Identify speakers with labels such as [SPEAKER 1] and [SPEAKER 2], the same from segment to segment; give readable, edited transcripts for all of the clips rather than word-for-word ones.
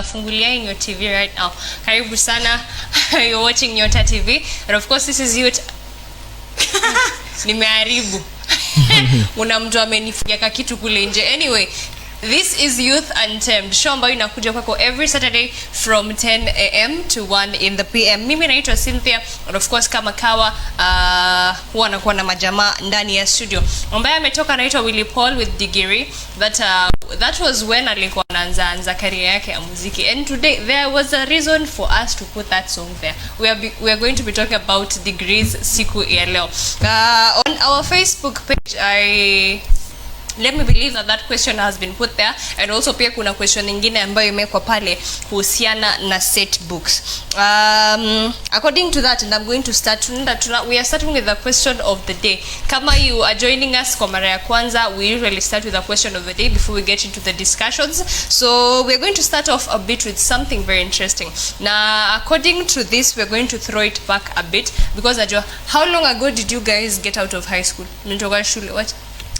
[SPEAKER 1] Funguliaing your TV right now. Karibu sana. You're watching Nyota TV. And of course this is you. Nimeharibu. Una mtu amenifugia kitu kule nje. Anyway, this is Youth Untamed. Show ambayo inakuja kwako every Saturday from 10 a.m. to 1 in the p.m. Mimi naitwa Cynthia, and of course kama kawa huwa nakuwa na majamaa ndani ya studio. Ambaye ametoka anaitwa Willy Paul with Degree. That was when alikuwa anaanza career yake ya muziki. And today there was a reason for us to put that song there. We are going to be talking about Degrees siku ya leo. On our Facebook page let me believe that question has been put there, and also pia kuna question nyingine ambayo imekwa pale kuhusiana na set books. According to that, and I'm going to start we are starting with the question of the day. Kama you are joining us kwa mara ya kwanza, we usually start with the question of the day before we get into the discussions. So we're going to start off a bit with something very interesting. Now according to this, we're going to throw it back a bit because how long ago did you guys get out of high school? Mlitoka shule what?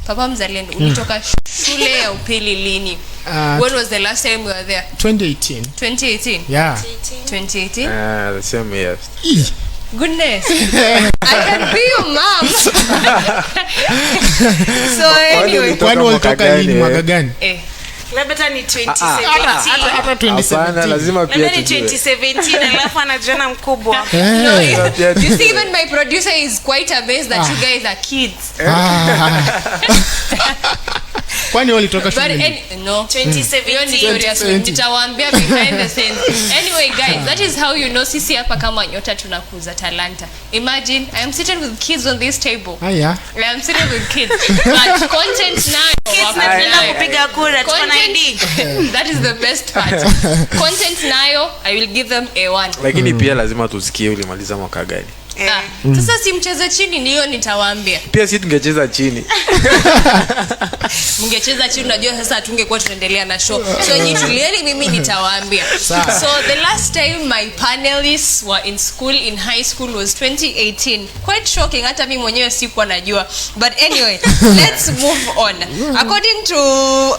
[SPEAKER 1] Papa Mzalendo, ulitoka shule ya upili lini? When was the last time you were there?
[SPEAKER 2] 2018.
[SPEAKER 1] 2018?
[SPEAKER 2] Yeah.
[SPEAKER 1] 2018?
[SPEAKER 3] The same year.
[SPEAKER 1] Goodness. I can be your mom. So anyway.
[SPEAKER 2] Kwani ulitoka lini mwaka gani?
[SPEAKER 4] Labda ni 2017.
[SPEAKER 2] Hata 2017.
[SPEAKER 3] Lazima pia
[SPEAKER 4] ni 2017 alafu anajiona mkubwa.
[SPEAKER 1] No, you see even my producer is quite amazed that you guys are kids.
[SPEAKER 2] Kwani ulitoka shule?
[SPEAKER 1] No, 2017. Nitawaambia behind the scenes. Anyway guys, that is how you know sisi hapa kama Nyota tunakuza talanta. Imagine I am sitting with kids on this table.
[SPEAKER 2] Yeah.
[SPEAKER 1] I am sitting with kids. But content now.
[SPEAKER 4] Kids napenda kupiga kura, tuko na ID.
[SPEAKER 1] That is the best part. Content nayo I will give them A1.
[SPEAKER 3] Lakini pia lazima tusikie ulimaliza mwaka gani.
[SPEAKER 1] Sasa si mcheze chini niyo nitawaambia.
[SPEAKER 3] Pia si tungecheza chini.
[SPEAKER 1] Mngecheza chini unajua sasa tungekuwa tunaendelea na show. So nyitulieni mimi nitawaambia. So the last time my panelists were in school, in high school was 2018. Quite shocking, hata mimi mwenyewe sikuwa najua. But anyway, let's move on. According to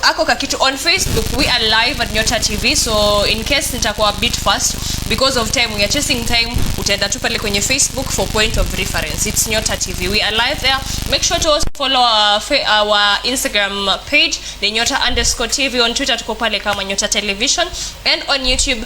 [SPEAKER 1] ako kakitu on Facebook, we are live at Nyota TV. So in case nitakuwa a bit fast because of time, we are chasing time, utaenda tu pale kwenye Facebook for point of reference. It's Nyota TV. We are live there. Make sure to also follow our Instagram page, the Nyota_TV. On Twitter tuko pale kama Nyota Television, and on YouTube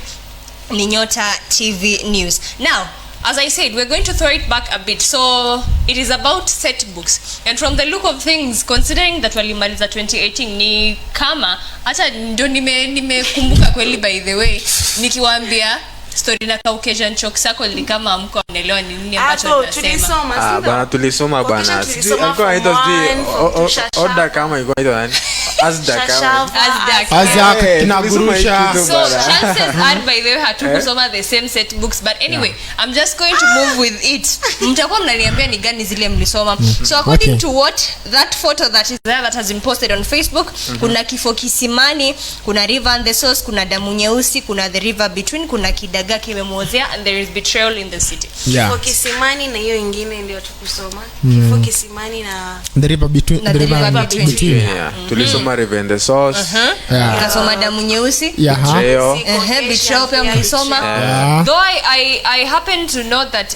[SPEAKER 1] ni Nyota TV News. Now, as I said, we're going to throw it back a bit. So it is about set books, and from the look of things, considering that walimaliza 2018 ni kama hata ndo nimekumbuka kweli, by the way nikiwaambia story na Caucasian chalk circle ni kama mko anaelewa ni nini ambacho tunasema.
[SPEAKER 3] Bana tulisoma bana. Alikuwa anaitwa order kama iko anaitwa nani? Asda tunagurusha.
[SPEAKER 1] So chances are by the way hatukusoma the same set books, but anyway I'm just going to move with it. Mtakuwa mnaniambia ni gani zile mlisoma. So according to what that photo that is there that has been posted on Facebook, kuna kifo kisimani, kuna river and the source, kuna damu nyeusi, kuna the river between, kuna kidaga kimemwozea, and there is betrayal in the city.
[SPEAKER 4] Kifo kisimani na hiyo nyingine ndio tukusoma. Kifo kisimani na
[SPEAKER 2] the river between.
[SPEAKER 3] Tulisoma river and the source.
[SPEAKER 1] Nikasoma damu nyeusi. Betrayal pia mlisoma. Though I happen to know that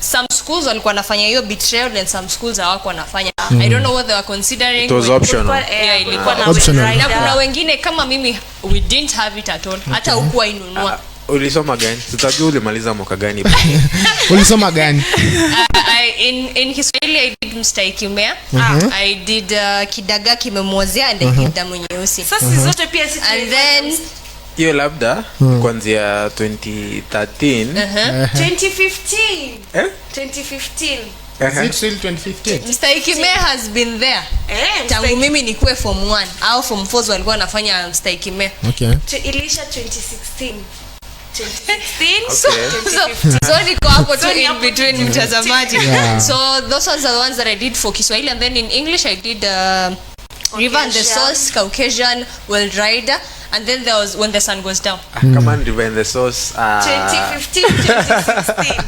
[SPEAKER 1] some schools walikuwa wanafanya hiyo betrayal and some schools hawako wanafanya. I don't know what they were considering.
[SPEAKER 3] It was optional.
[SPEAKER 1] Ilikuwa optional. Na kuna wengine kama mimi we didn't have it at all. Hata hukuwa inunua.
[SPEAKER 3] Ulisoma gani? Sitajua ulimaliza mwaka gani.
[SPEAKER 2] Ulisoma gani?
[SPEAKER 1] In Kiswahili I did mstahiki umea. I did kidaga kimemwozea and I did damu nyeusi.
[SPEAKER 4] Sasa zote pia sisi.
[SPEAKER 1] And then
[SPEAKER 3] hiyo labda kuanzia 2013
[SPEAKER 4] 2015 2015
[SPEAKER 1] mstahiki umea has been there. Tangu mimi nikuwe form 1 au form 4 walikuwa wanafanya mstahiki umea.
[SPEAKER 2] Okay.
[SPEAKER 4] Ilisha 2016. 2016
[SPEAKER 1] so niko hapo tu
[SPEAKER 4] So ni
[SPEAKER 1] in
[SPEAKER 4] hapo
[SPEAKER 1] between mtazamaji.
[SPEAKER 2] Yeah.
[SPEAKER 1] So those ones are the ones that I did for Kiswahili, and then in English I did River and the Source, Caucasian, World Rider, and then there was When the Sun Goes Down.
[SPEAKER 3] Come on, River and the Source.
[SPEAKER 4] 2015 2016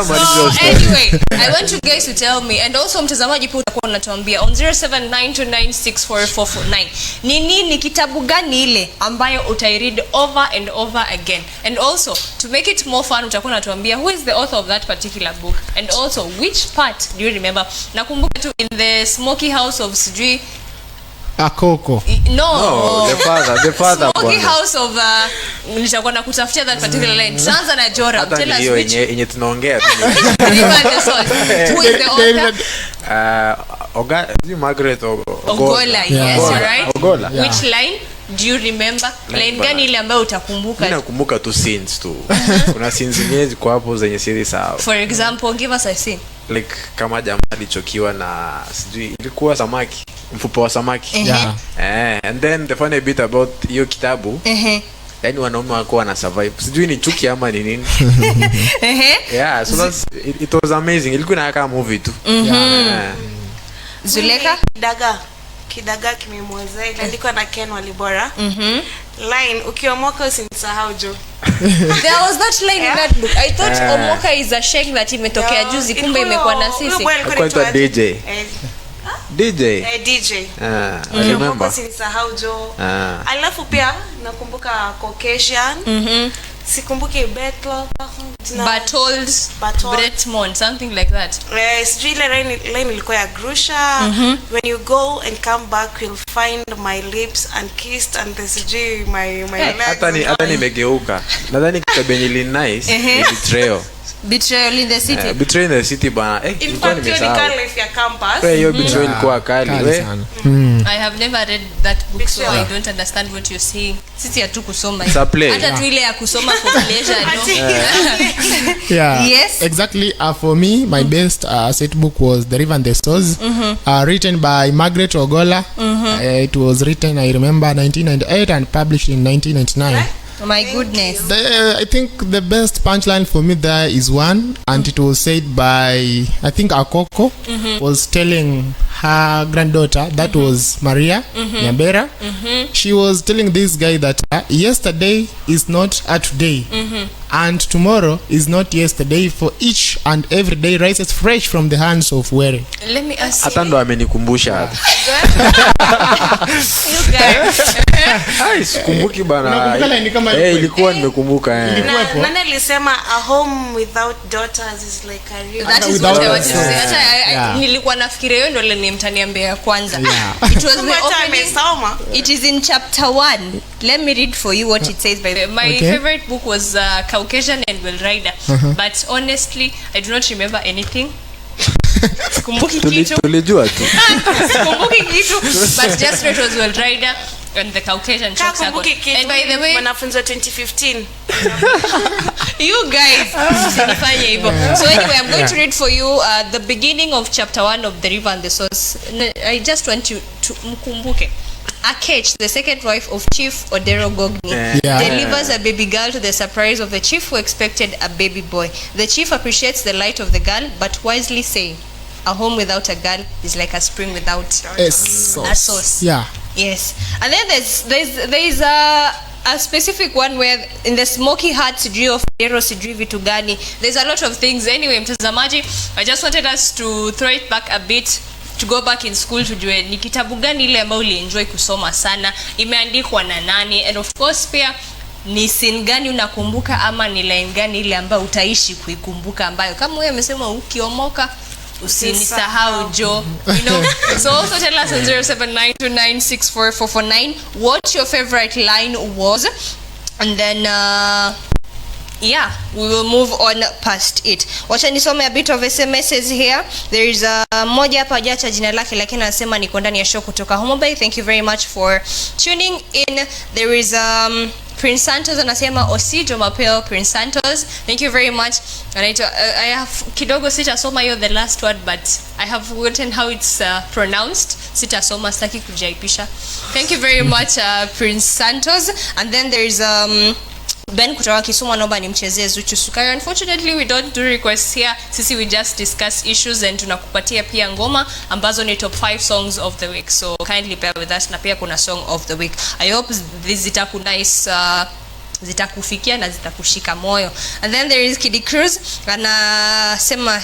[SPEAKER 1] So anyway, I want you guys to tell me, and also mtazamaji pia utakuwa unatuambia on 0792964449 ni nini kitabu gani ile ambayo utairead over and over again, and also to make it more fun utakuwa unatuambia who is the author of that particular book, and also which part do you remember. Nakumbuka tu in the smoky house of sijui
[SPEAKER 2] Akoko.
[SPEAKER 3] No, the father
[SPEAKER 1] smoky
[SPEAKER 3] bwana.
[SPEAKER 1] house of nitakuwa nakutafutia that particular line. Tuanza na Jora,
[SPEAKER 3] Hata
[SPEAKER 1] tell us
[SPEAKER 3] ndio
[SPEAKER 1] which
[SPEAKER 3] yenye tunaongea tu.
[SPEAKER 1] River and the Source. Who is the author?
[SPEAKER 3] Margaret
[SPEAKER 1] Ogola, yes, right.
[SPEAKER 3] Ogola.
[SPEAKER 2] Yeah.
[SPEAKER 1] Which line do you remember? Line
[SPEAKER 3] bana.
[SPEAKER 1] gani ile ambayo utakumbuka?
[SPEAKER 3] Mimi nakumbuka tu scenes tu. Kuna scenes zingine ziko hapo zenye siri sawa.
[SPEAKER 1] For example, give us a scene.
[SPEAKER 3] Like kama jamaa alichokiwa na sijui ilikuwa samaki, mfupa wa samaki.
[SPEAKER 2] Yeah.
[SPEAKER 3] And then the funny bit about hiyo kitabu, yani wanaume wako wana survive. Sijui ni chuki ama ni nini. Yeah, so it was amazing. Ilikuwa na kama movie tu. Yeah.
[SPEAKER 1] Zuleka?
[SPEAKER 4] Kidagaa kimemweza iliandikwa na Ken Walibora. Line ukiomoka usinisahau jo.
[SPEAKER 1] There was that line in that book. I thought Omoka is a shake that imetokea juzi, kumbe imekuwa na sisi.
[SPEAKER 3] Alikuwa DJ. DJ.
[SPEAKER 4] DJ.
[SPEAKER 3] I remember.
[SPEAKER 4] Usinisahau jo. Alafu pia nakumbuka Caucasian. Sikumbuki Bethel.
[SPEAKER 1] Bretmont, something like that.
[SPEAKER 4] Street line ilikuwa ya Grusha. When you go and come back you'll find my lips unkissed and the sijui my legs.
[SPEAKER 3] Hata nimegeuka. Nadhani kitabu yenye ni nice ni
[SPEAKER 1] Betrayal in the City.
[SPEAKER 3] Betrayal in the City bana.
[SPEAKER 4] In
[SPEAKER 3] Ilikuwa
[SPEAKER 4] fact,
[SPEAKER 3] nimesahau.
[SPEAKER 4] life ya campus.
[SPEAKER 3] Hiyo betrayal ilikuwa kali.
[SPEAKER 2] Kali
[SPEAKER 3] We.
[SPEAKER 2] sana.
[SPEAKER 1] I have never read that book, so I don't understand what you're saying. Sisi hatu kusoma.
[SPEAKER 3] It's a play.
[SPEAKER 1] Hata tu ile ya kusoma for pleasure, no.
[SPEAKER 2] Yeah.
[SPEAKER 1] Yes.
[SPEAKER 2] Exactly. For me, my best set book was The River and the Source, written by Margaret Ogola. It was written, I remember, 1998 and published in 1999.
[SPEAKER 1] Oh my goodness.
[SPEAKER 2] I think the best punchline for me there is one, and it was said by, I think Akoko was telling her granddaughter, that was Maria Nyambera. She was telling this guy that yesterday is not a today, and tomorrow is not yesterday, for each and every day rises fresh from the hands of weary.
[SPEAKER 1] Let me ask
[SPEAKER 3] Hata
[SPEAKER 1] you.
[SPEAKER 3] ndo amenikumbusha hapa.
[SPEAKER 1] You guys.
[SPEAKER 3] Ai, sikumbuki bana.
[SPEAKER 2] Unakumbuka line kama
[SPEAKER 3] Ilikuwa nimekumbuka
[SPEAKER 4] Nani alisema a home without daughters is like a river.
[SPEAKER 1] That is
[SPEAKER 2] Without
[SPEAKER 1] what I want to
[SPEAKER 2] us.
[SPEAKER 1] say. Hata
[SPEAKER 2] Yeah.
[SPEAKER 1] nilikuwa nafikiria hiyo ndio ile mtaniambia ya kwanza.
[SPEAKER 2] Yeah.
[SPEAKER 1] It was the
[SPEAKER 4] Kumbe hata
[SPEAKER 1] opening.
[SPEAKER 4] amesoma.
[SPEAKER 1] It is in chapter 1. Let me read for you what it says. By the way. My
[SPEAKER 2] Okay.
[SPEAKER 1] favorite book was Caucasian and Well Rider. But honestly, I do not remember anything. Sikumbuki kitu.
[SPEAKER 3] Tulijua tu.
[SPEAKER 1] Sikumbuki kitu. But just know it was Well Rider and the Caucasian Shock Circle.
[SPEAKER 4] Kakumbuki kitu.
[SPEAKER 1] And by the way,
[SPEAKER 4] Wanafunzi wa 2015.
[SPEAKER 1] you guys usinifanye hivyo. So anyway, I'm going to read for you the beginning of chapter 1 of The River and the Source. I just want you to mkumbuke. Akech, the second wife of Chief Odero Gogni,
[SPEAKER 2] Yeah.
[SPEAKER 1] delivers a baby girl to the surprise of the chief who expected a baby boy. The chief appreciates the light of the girl, but wisely saying, a home without a girl is like a spring without a source.
[SPEAKER 2] Yeah.
[SPEAKER 1] Yes. And then there's a specific one where in the smoky heart sijui of Odero sijui vitu gani. There's a lot of things. Anyway, mtazamaji, I just wanted us to throw it back a bit, to go back in school tujue ni kitabu gani ile ambayo ulienjoy kusoma sana, imeandikwa na nani, and of course pia ni scene gani unakumbuka ama ni line gani ile ambayo utaishi kuikumbuka, ambayo kama wewe amesema ukiomoka usinisahau jo, you know. So also tell us on 0792964449 what your favorite line was, and then yeah, we will move on past it. Wacha nisome a bit of SMSs here. There is a moja hapa hajacha jina lake lakini anasema niko ndani ya show kutoka Homa Bay. Thank you very much for tuning in. There is Prince Santos anasema Osijo Mapeo Prince Santos. Thank you very much. And I have kidogo sitasoma hiyo the last word, but I have forgotten how it's pronounced. Sitasoma, sitaki kujaipisha. Thank you very much Prince Santos. And then there is Ben kutoka Kisumu anaomba nimchezee Zuchu Sukari. Unfortunately we don't do requests here. Sisi we just discuss issues and tunakupatia pia ngoma ambazo ni top 5 songs of the week. So kindly bear with us, na pia kuna song of the week. I hope this nice zitakufikia na zitakushika moyo. And then there is Kid Cruz anasema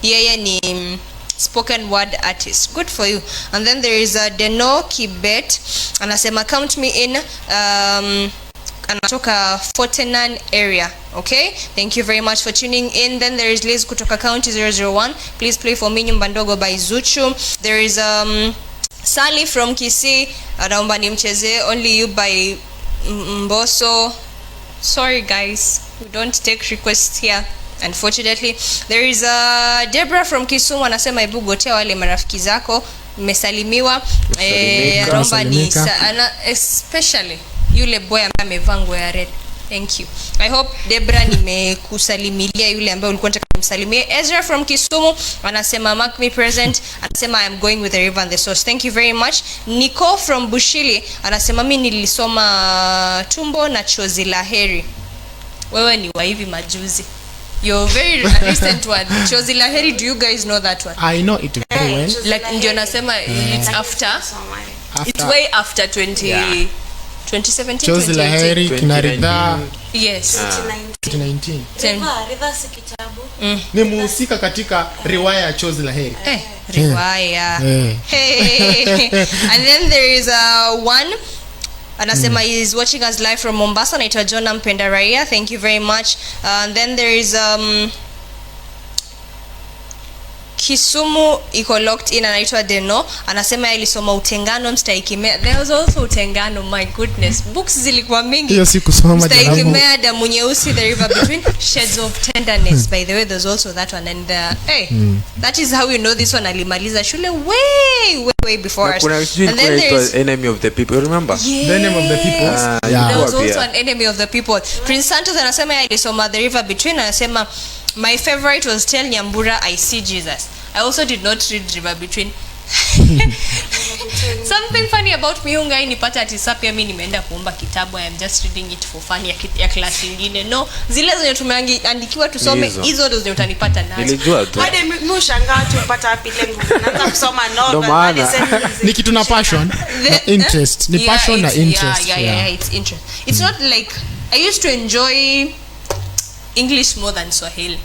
[SPEAKER 1] yeye ni spoken word artist. Good for you. And then there is Deno Kibet anasema count me in, anatoka Fortenan area. Okay, thank you very much for tuning in. Then there is Liz kutoka county 001, please play for me Nyumba Ndogo by Zuchu. There is Sally from Kisii anaomba nimcheze Only You by Mbosso. Sorry guys, we don't take requests here unfortunately. There is Deborah from Kisumu anasema hebu gotea wale marafiki zako mmesalimiwa. Anaomba ni especially yule boy ambaye amevaa nguo ya red. Thank you. I hope Deborah nimekusalimilia yule ambaye ulikuwa unataka kumsalimia. Ezra from Kisumu anasema mark me present, anasema I am going with the river and the source. Thank you very much. Nico from Bushili anasema mimi nilisoma tumbo na chozi la heri. Wewe ni wa hivi majuzi. You're very recent one. Chozi la heri, do you guys know that one?
[SPEAKER 2] I know it very well.
[SPEAKER 1] Like ndio nasema it's after. It's way after 2017,
[SPEAKER 2] Chozi la heri kinaridha.
[SPEAKER 1] Yes.
[SPEAKER 2] 2019.
[SPEAKER 4] Ridha si kitabu.
[SPEAKER 2] Ni muhusika katika riwaya ya Chozi la heri.
[SPEAKER 1] Riwaya. Hey. And then there is one anasema he is watching us live from Mombasa, anaitwa John Mpenda Raia. Thank you very much. And then there is Kisumu iko locked in, anaitwa Deno anasema alisoma Utengano Mstaikimea. There was also Utengano, my goodness, books zilikuwa mingi.
[SPEAKER 2] Hiyo siku soma
[SPEAKER 1] Mstaikimea, Damu Nyeusi, The River Between, Shades of Tenderness. By the way, there's also that one. And that is how you know this one alimaliza shule way before us.
[SPEAKER 3] And then there's Enemy of the People, remember?
[SPEAKER 1] Yes.
[SPEAKER 2] The Name of the People.
[SPEAKER 1] There was also an Enemy of the People. Prince Santos anasema alisoma The River Between, anasema my favorite was Tell Nyambura I See Jesus. I also did not read River Between. Something funny about me, ungai nipata ati sapia mimi nimeenda kuomba kitabu, I am just reading it for fun ya class nyingine. No, zile zenye tumeandikiwa tusome hizo ndio zenye utanipata nazo.
[SPEAKER 3] Nilijua tu.
[SPEAKER 4] Hadi mimi ushangaa tu upata wapi ile nguvu. Naanza kusoma novel hadi sasa.
[SPEAKER 2] Ni kitu na passion, na interest. Ni passion na interest.
[SPEAKER 1] Yeah, it's interest. It's not like I used to enjoy English more than Swahili.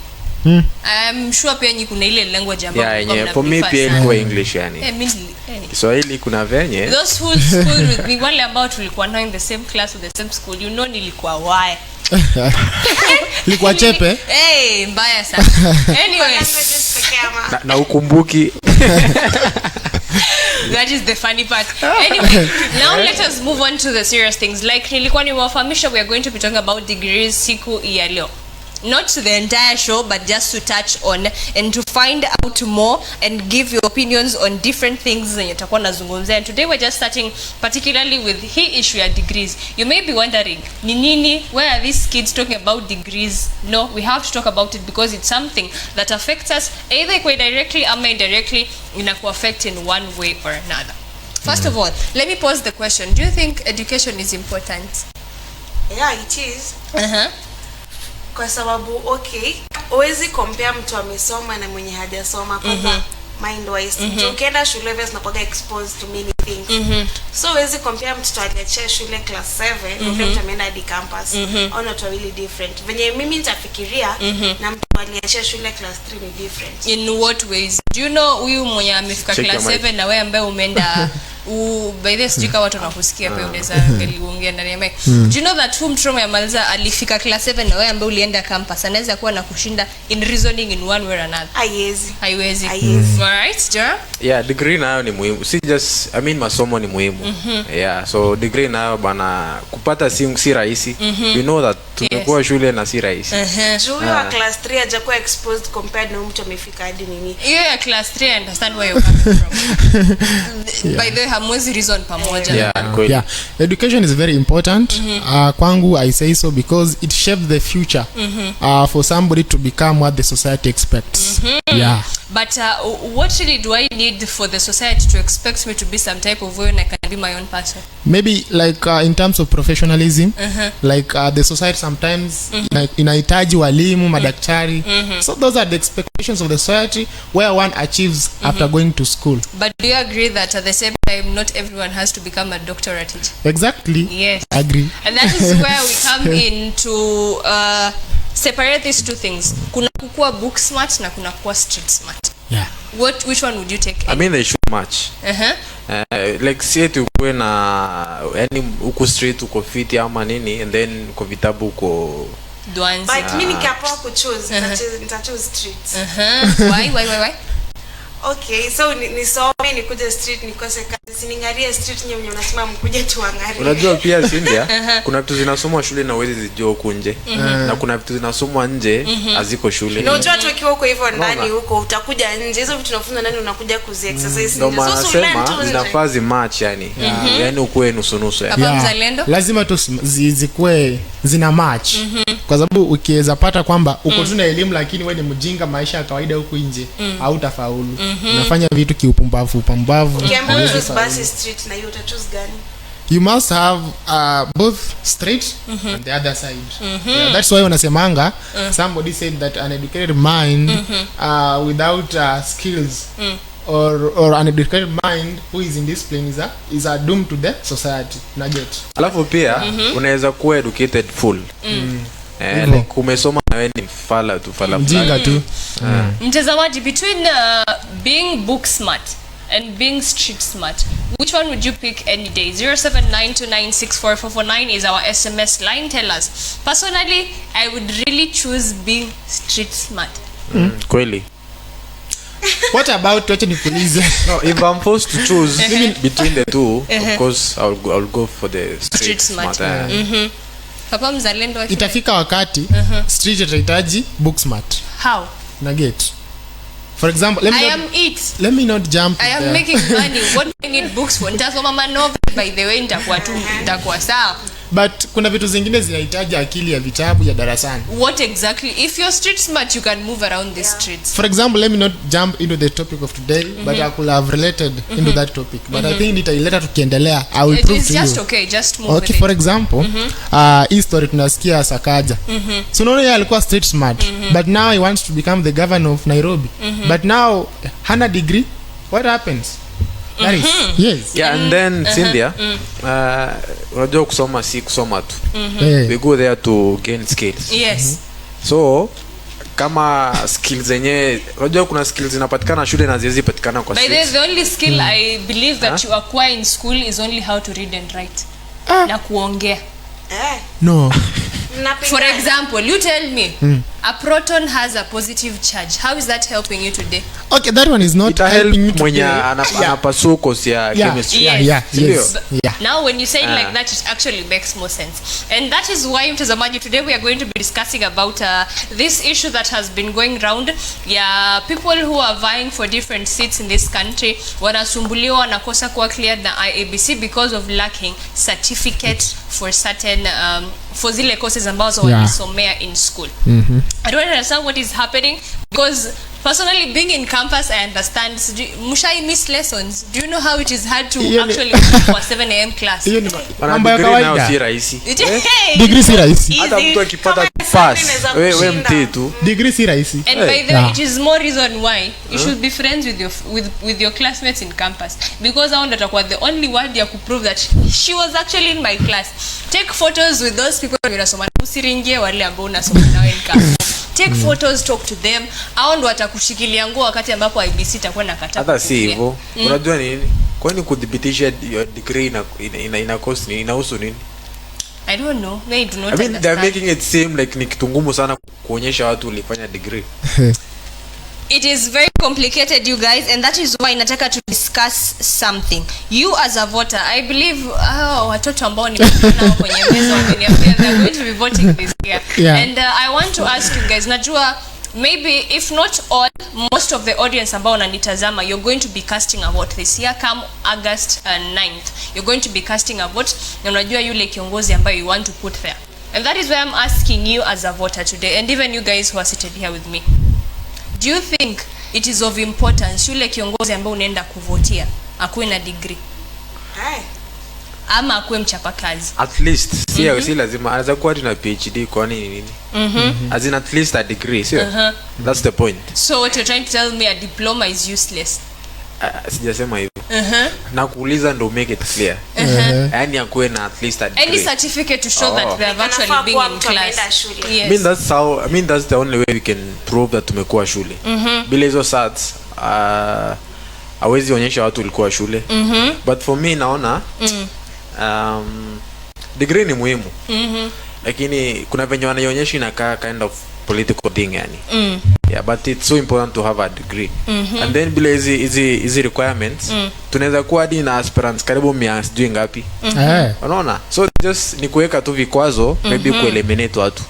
[SPEAKER 1] I'm sure pia nyinyi kuna ile language ambayo
[SPEAKER 3] for me pia ilikuwa English yani. Swahili kuna venye.
[SPEAKER 1] Those who school with me, wale ambao tulikuwa nao in the same class or the same school, you know nilikuwa wae.
[SPEAKER 2] Ilikuwa chepe?
[SPEAKER 1] Mbaya sana. Anyways,
[SPEAKER 3] na ukumbuki.
[SPEAKER 1] that is the funny part. Anyway, now let us move on to the serious things. Like nilikuwa nimewafahamisha, we are going to be talking about degrees siku ya leo. Not to the entire show, but just to touch on and to find out more and give your opinions on different things zenye tutakuwa nazungumzia. And today we're just starting particularly with hii issue ya degrees. You may be wondering, ni nini, where are these kids talking about degrees? No, we have to talk about it because it's something that affects us either quite directly or indirectly, inaku affect in one way or another. First of all, let me pose the question. Do you think education is important?
[SPEAKER 4] Yeah, it is. Kwa sababu huwezi compare mtu amesoma na mwenye hajasoma kwanza mind wise. Ukienda shule vile unakuwa exposed to many things. So huwezi compare mtu aliachia shule class 7 na mtu ameenda hadi campus. Au not really different. Venye mimi nitafikiria na mtu aliachia shule class 3 ni different.
[SPEAKER 1] In what ways? Do you know huyu mwenye amefika class 7 na wewe ambaye umeenda by the sijika watu wanakusikia pia unaweza kuongea ndani ya mic. Do you know that whom trauma yamaliza alifika class 7 na wewe ambaye ulienda campus anaweza kuwa na kushinda in reasoning in one way or another? Haiwezi. Alright, Jara?
[SPEAKER 3] Yeah, degree nayo ni muhimu. Si just masomo ni muhimu. Yeah, so degree nayo bana kupata si rahisi. You know that tumekuwa shule na si rahisi.
[SPEAKER 4] Juu wa class 3 hajakuwa exposed compared na mtu amefika hadi nini.
[SPEAKER 1] Hiyo ya class 3 I understand where you're coming from. By the way, hamwezi reason pamoja.
[SPEAKER 3] Yeah, kweli.
[SPEAKER 2] Yeah, education is very important. Kwangu I say so because it shapes the future for somebody to become what the society expects. Yeah.
[SPEAKER 1] But what really do I need for the society to expect me to be some type of way when I can be my own person?
[SPEAKER 2] Maybe like in terms of professionalism, like the society sometimes inahitaji walimu, madaktari. So those are the expectations of the society where one achieves after going to school.
[SPEAKER 1] But do you agree that at the same time not everyone has to become a doctor at it?
[SPEAKER 2] Exactly.
[SPEAKER 1] Yes.
[SPEAKER 2] Agree.
[SPEAKER 1] And that is where we come in to separate these two things. Kuna kukua book smart na kuna kukua street smart.
[SPEAKER 2] Yeah.
[SPEAKER 1] Which one would you take?
[SPEAKER 3] I mean they should match. Like si tukue na yani uko street uko fit ama nini and then uko vitabu uko
[SPEAKER 1] Dwanzi.
[SPEAKER 4] But mimi nikiamua kuchoose nitachoose streets.
[SPEAKER 1] Why?
[SPEAKER 4] Okay, so nisome nikuje street nikose kazi, siningarie street nyenye unasema mkuje tuangalie.
[SPEAKER 3] Unajua pia Cynthia, kuna vitu zinasomwa shule na uwezi zijua huko nje. Na kuna vitu zinasomwa nje haziko shule.
[SPEAKER 4] Na unajua tu ukiwa huko hivyo ndani huko utakuja nje. Hizo vitu tunafunza ndani unakuja kuzi exercise
[SPEAKER 3] Ndio
[SPEAKER 4] nje.
[SPEAKER 3] maana
[SPEAKER 4] So
[SPEAKER 3] nasema zinafaa match yani. Yani ukuwe nusu nusu yani.
[SPEAKER 1] Papa mzalendo?
[SPEAKER 2] Lazima tu zikuwe zina match. Kwa sababu ukiweza pata kwamba uko tu na elimu lakini wewe ni mjinga maisha ya kawaida huko nje, hautafaulu. Unafanya vitu kiupumbavu.
[SPEAKER 4] Ukiambiwa choose basi street na hiyo utachoose gani?
[SPEAKER 2] You must have both straight and the other side. Yeah, that's why wanasemanga somebody said that an educated mind without skills or an educated mind who is indisciplined is a doom to the society. Nugget.
[SPEAKER 3] Alafu pia unaweza kuwa educated full. Like umesoma na wewe ni fala
[SPEAKER 2] mjinga tu.
[SPEAKER 1] Mtazamaji, between being book smart and being street smart, which one would you pick any day? 0792964449 is our SMS line. Tell us. Personally, I would really choose being street smart.
[SPEAKER 3] Kweli.
[SPEAKER 2] What about wacha nikuulize?
[SPEAKER 3] No, if I'm forced to choose between the two, of course I'll go for the street smart.
[SPEAKER 1] Papa mzalendo
[SPEAKER 2] Itafika wakati street itahitaji book smart.
[SPEAKER 1] How?
[SPEAKER 2] Nugget. For example, let me not jump.
[SPEAKER 1] I am making money. What do I need books for? Nitasoma manovel by the way, nitakuwa sawa.
[SPEAKER 2] But kuna vitu zingine zinahitaji akili ya vitabu ya darasani.
[SPEAKER 1] What exactly? If you're street smart, you can move around the streets.
[SPEAKER 2] For example, let me not jump into the topic of today, but I could have related into that topic. But I think nitaileta tukiendelea. I will prove to you.
[SPEAKER 1] Just okay, just move.
[SPEAKER 2] Okay, for example, hii story tunasikia Sakaja. So unaona yeye alikuwa street smart, but now he wants to become the governor of Nairobi. But now hana degree. What happens? That is, yes.
[SPEAKER 3] Yeah, and then Cynthia, unajua kusoma si kusoma tu. We go there to gain skills.
[SPEAKER 1] Yes.
[SPEAKER 3] So kama skills zenye unajua kuna skills zinapatikana shule na haziwezi patikana kwa street.
[SPEAKER 1] By the only skill I believe that you acquire in school is only how to read and write. Na kuongea.
[SPEAKER 2] No.
[SPEAKER 1] For example, you tell me a proton has a positive charge. How is that helping you today?
[SPEAKER 2] Okay, that one is not helping you
[SPEAKER 3] mwenye
[SPEAKER 2] today.
[SPEAKER 3] anapasua kosi ya chemistry.
[SPEAKER 2] Yes.
[SPEAKER 1] Now when you say it like that, it actually makes more sense. And that is why, mtazamaji, today we are going to be discussing about this issue that has been going round. Yeah, people who are vying for different seats in this country wanasumbuliwa wanakosa kuwa cleared na IABC because of lacking certificate for certain for zile courses ambazo walisomea in school. I don't understand what is happening because personally being in campus I understand. Mushai miss lessons. Do you know how it is hard to actually for 7 a.m. class?
[SPEAKER 2] Mambo ya kawaida.
[SPEAKER 3] Si rahisi.
[SPEAKER 2] Degree si rahisi.
[SPEAKER 3] Hata mtu akipata pass wewe mtii tu.
[SPEAKER 2] Degree si rahisi.
[SPEAKER 1] And by the way, it is more reason why you should be friends with your classmates in campus, because I want to the only word ya ku prove that she was actually in my class. Take photos with those people unasoma. Usiringie wale ambao unasoma nao in campus. Take photos, talk to them. Hao ndo watakushikilia nguo wakati ambapo IBC itakuwa nakata.
[SPEAKER 3] Hata si hivyo. Unajua nini? Kwani kudhibitisha your degree ina cost nini? Inahusu nini?
[SPEAKER 1] I don't know. They do not
[SPEAKER 3] understand. They're making it seem like ni kitu ngumu sana kuonyesha watu ulifanya degree.
[SPEAKER 1] It is very complicated, you guys, and that is why nataka to discuss something. You as a voter, I believe watoto ambao ni kwenye meza wameniambia they're going to be voting this year. And I want to ask you guys, najua maybe if not all, most of the audience ambao wananitazama, you're going to be casting a vote this year come August 9th. You're going to be casting a vote na unajua yule kiongozi ambayo you want to put there. And that is why I'm asking you as a voter today, and even you guys who are seated here with me. Do you think it is of importance yule kiongozi ambaye unaenda kuvotia akuwe na degree?
[SPEAKER 4] Hai.
[SPEAKER 1] Ama akuwe mchapakazi?
[SPEAKER 3] At least si lazima anaweza kuwa na PhD kwa nini? As in at least a degree, sio? That's the point.
[SPEAKER 1] So what you're trying to tell me, a diploma is useless?
[SPEAKER 3] Sijasema hivyo. Na kuuliza ndo make it clear. Yani akuwe na at least a degree.
[SPEAKER 1] Any certificate to show that they have actually been in class.
[SPEAKER 3] Yes. I mean that's the only way we can prove that tumekuwa shule. Bila hizo certs hawezi onyesha watu ulikuwa shule. But for me naona degree ni muhimu. Lakini kuna venye wanaionyesha inakaa kind of political thing yani. Yeah, but it's so important to have a degree. And then bila hizi requirements tunaweza kuwa hadi na aspirants karibu 100 sijui ngapi. Unaona? So just ni kuweka tu vikwazo maybe kueliminate watu.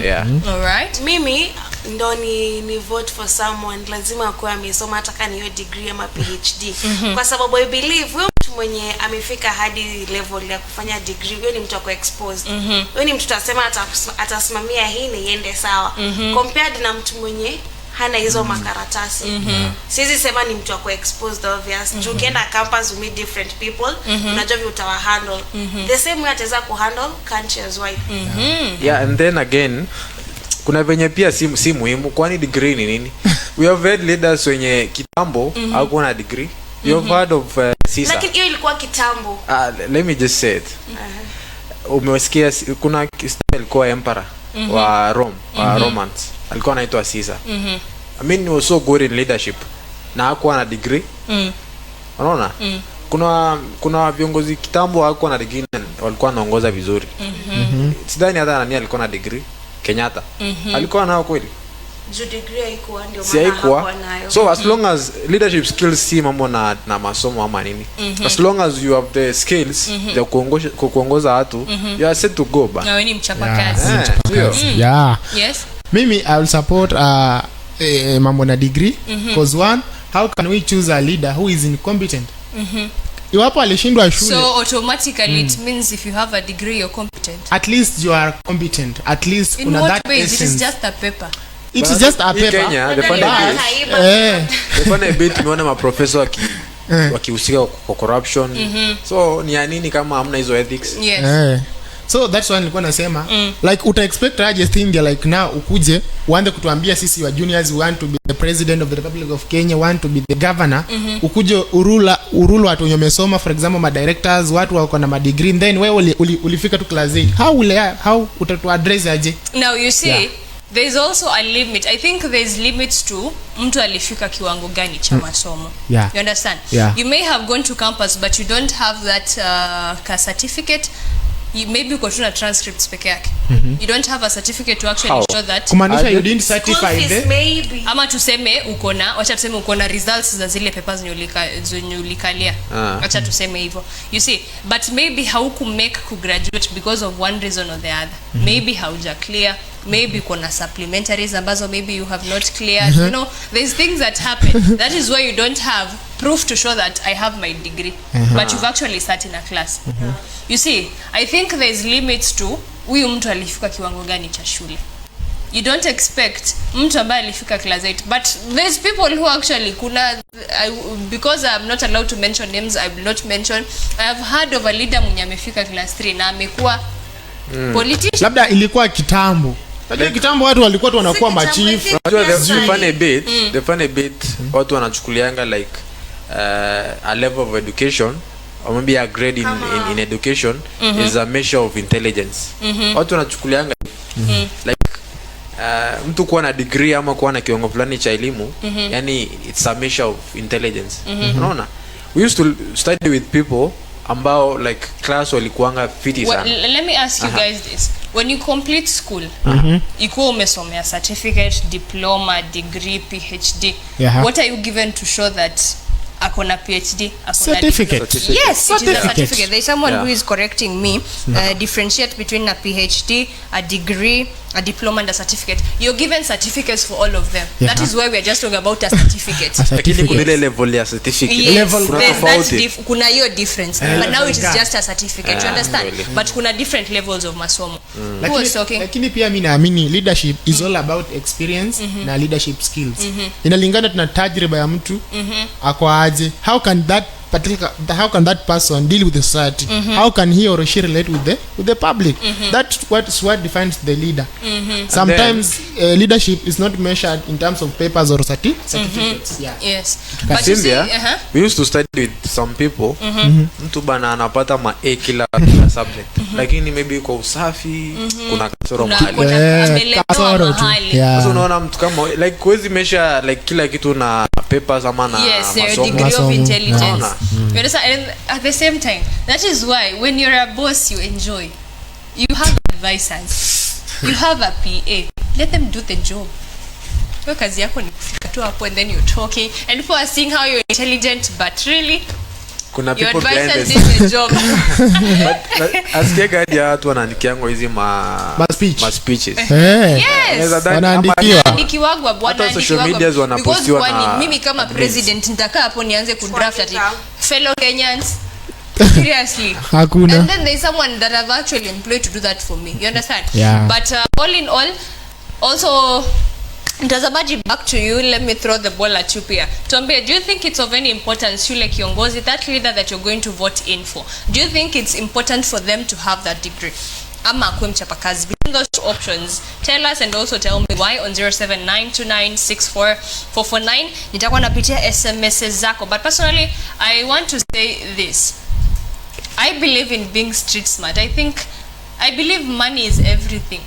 [SPEAKER 3] Yeah.
[SPEAKER 1] All right.
[SPEAKER 4] Mimi ndo ni vote for someone lazima akuwe amesoma hata kama hiyo degree ama PhD. Kwa sababu I believe huyo mtu mwenye amefika hadi level ya kufanya degree, huyo ni mtu ako exposed. Huyo ni mtu tutasema atasimamia hii na iende sawa. Compared na mtu mwenye hana hizo makaratasi. Siwezi sema ni mtu ako exposed obvious. Ukienda campus you meet different people, unajua vile utawa handle. The same way ataweza ku handle country as well.
[SPEAKER 3] Yeah, and then again kuna venye pia si muhimu kwani degree ni nini? We have had leaders wenye kitambo hakuwa na degree. You have heard of Caesar.
[SPEAKER 4] Lakini hiyo ilikuwa kitambo.
[SPEAKER 3] Let me just say it. Umesikia kuna alikuwa emperor wa Rome, wa Romans. Alikuwa anaitwa Caesar. I mean he was so good in leadership. Na hakuwa na degree. Unaona? Kuna viongozi kitambo hakuwa na degree walikuwa wanaongoza vizuri. Sidhani hata nani alikuwa na degree. Kenyatta. Alikuwa nao kweli?
[SPEAKER 4] Degree haikuwa ndio maana hakuwa nayo.
[SPEAKER 3] So as long as leadership skills si mambo na masomo ama nini. As long as you have the skills ya kuongoza watu, you are set to go ba.
[SPEAKER 1] Na wewe ni mchapakazi.
[SPEAKER 2] Yeah.
[SPEAKER 1] Yes.
[SPEAKER 2] Mimi I will support mambo na degree because one, how can we choose a leader who is incompetent? Iwapo alishindwa shule.
[SPEAKER 1] So automatically it means if you have a degree you're competent.
[SPEAKER 2] At least you are competent. At least
[SPEAKER 1] in what ways it is just a paper.
[SPEAKER 2] It is just a paper.
[SPEAKER 3] Kenya, the funny bit tumeona maprofessor wakihusika kwa corruption. So ni ya nini kama hamna hizo ethics?
[SPEAKER 1] Yes.
[SPEAKER 2] So that's why nilikuwa nasema like uta expect aje India like now ukuje uanze kutuambia sisi wa juniors we want to be the president of the Republic of Kenya, want to be the governor, ukuje urulu watu wenye wamesoma, for example ma directors, watu wako na ma degree, then wewe ulifika tu class 8. How utatu address aje?
[SPEAKER 1] Now you see there is also a limit. I think there is limits to mtu alifika kiwango gani cha masomo. You understand? You may have gone to campus but you don't have that certificate. You maybe uko tu na transcripts peke yake. You don't have a certificate to actually show that.
[SPEAKER 2] Kumaanisha you didn't certify the
[SPEAKER 4] maybe.
[SPEAKER 1] Ama tuseme wacha tuseme uko na results za zile papers zenye ulikalia. Acha tuseme hivyo. You see, but maybe hauku make ku graduate because of one reason or the other. Maybe hauja clear, maybe kuna supplementaries ambazo maybe you have not cleared. You know, there's things that happen. That is why you don't have proof to show that I have my degree, but you've actually sat in a class. You see, I think there's limits to huyu mtu alifika kiwango gani cha shule. You don't expect mtu ambaye alifika class 8, but there's people who actually because I'm not allowed to mention names, I will not mention. I have heard of a leader mwenye amefika class 3 na amekuwa politician.
[SPEAKER 2] Labda ilikuwa kitambo. Unajua kitambo watu walikuwa tu wanakuwa machief.
[SPEAKER 3] Unajua the funny bit watu wanachukulianga like a level of education or maybe a grade in education is a measure of intelligence. Watu wanachukulianga like mtu kuwa na degree ama kuwa na kiwango fulani cha elimu, yani it's a measure of intelligence. Unaona? We used to study with people ambao like class walikuanga fiti sana.
[SPEAKER 1] Let me ask you guys this. When you complete school, ikuwa umesomea certificate, diploma, degree, PhD, what are you given to show that akona PhD, akona
[SPEAKER 2] certificate?
[SPEAKER 1] Degree? Yes, it is a certificate. There is someone who is correcting me. Differentiate between a PhD, a degree, a diploma and a certificate. You're given certificates for all of them.
[SPEAKER 2] Yeah.
[SPEAKER 1] That is why we are just talking about a certificate.
[SPEAKER 3] Lakini kuna ile level ya certificate.
[SPEAKER 1] Yes,
[SPEAKER 2] Level
[SPEAKER 3] kuna
[SPEAKER 1] that's
[SPEAKER 3] tofauti.
[SPEAKER 1] kuna hiyo difference. But now it is just a certificate. You understand?
[SPEAKER 3] Really.
[SPEAKER 1] But kuna different levels of masomo. Who was talking?
[SPEAKER 2] Lakini pia mimi naamini leadership is all about experience na leadership skills. Inalingana tuna tajriba ya mtu ako aje. How can that person deal with the society? How can he or she relate with the public? That's what defines the leader. Sometimes leadership is not measured in terms of papers or certificates. Yeah.
[SPEAKER 1] Yes. But you see,
[SPEAKER 3] Cynthia, we used to study with some people. Mtu bana anapata ma A kila subject. Lakini maybe kwa usafi kuna kasoro mahali.
[SPEAKER 2] Kasoro tu. Yeah.
[SPEAKER 3] Sasa unaona mtu kama like huwezi measure like kila kitu na papers ama na
[SPEAKER 1] yes, their
[SPEAKER 3] masomo.
[SPEAKER 1] degree of intelligence.
[SPEAKER 3] Unaona?
[SPEAKER 1] You understand? And at the same time, that is why when you're a boss, you enjoy. You have advisors. You have a PA. Let them do the job. Kwa kazi yako ni kufika tu hapo and then you're talking and people are seeing how you're intelligent, but really
[SPEAKER 3] Kuna
[SPEAKER 1] your
[SPEAKER 3] people behind
[SPEAKER 1] advisors
[SPEAKER 3] the
[SPEAKER 1] did the job.
[SPEAKER 3] But asikia hadi watu wanaandikiango hizi ma speeches.
[SPEAKER 2] Eh.
[SPEAKER 1] Yes.
[SPEAKER 2] Wanaandikiwa.
[SPEAKER 1] Nikiwagwa bwana
[SPEAKER 3] Hata social medias wanapostiwa na
[SPEAKER 1] mimi kama president nitakaa hapo nianze kudraft ati fellow Kenyans. Seriously.
[SPEAKER 2] Hakuna.
[SPEAKER 1] And then there's someone that I've actually employed to do that for me. You understand?
[SPEAKER 2] Yeah.
[SPEAKER 1] But all in all, also, mtazamaji, back to you. Let me throw the ball at you pia. Tuambie, do you think it's of any importance, you like kiongozi, that leader that you're going to vote in for, do you think it's important for them to have that degree? Ama akuwe mchapakazi? Between those two options, tell us and also tell me why on 0792964449. Nitakuwa napitia SMS zako. But personally, I want to say this. I believe in being street smart. I believe money is everything.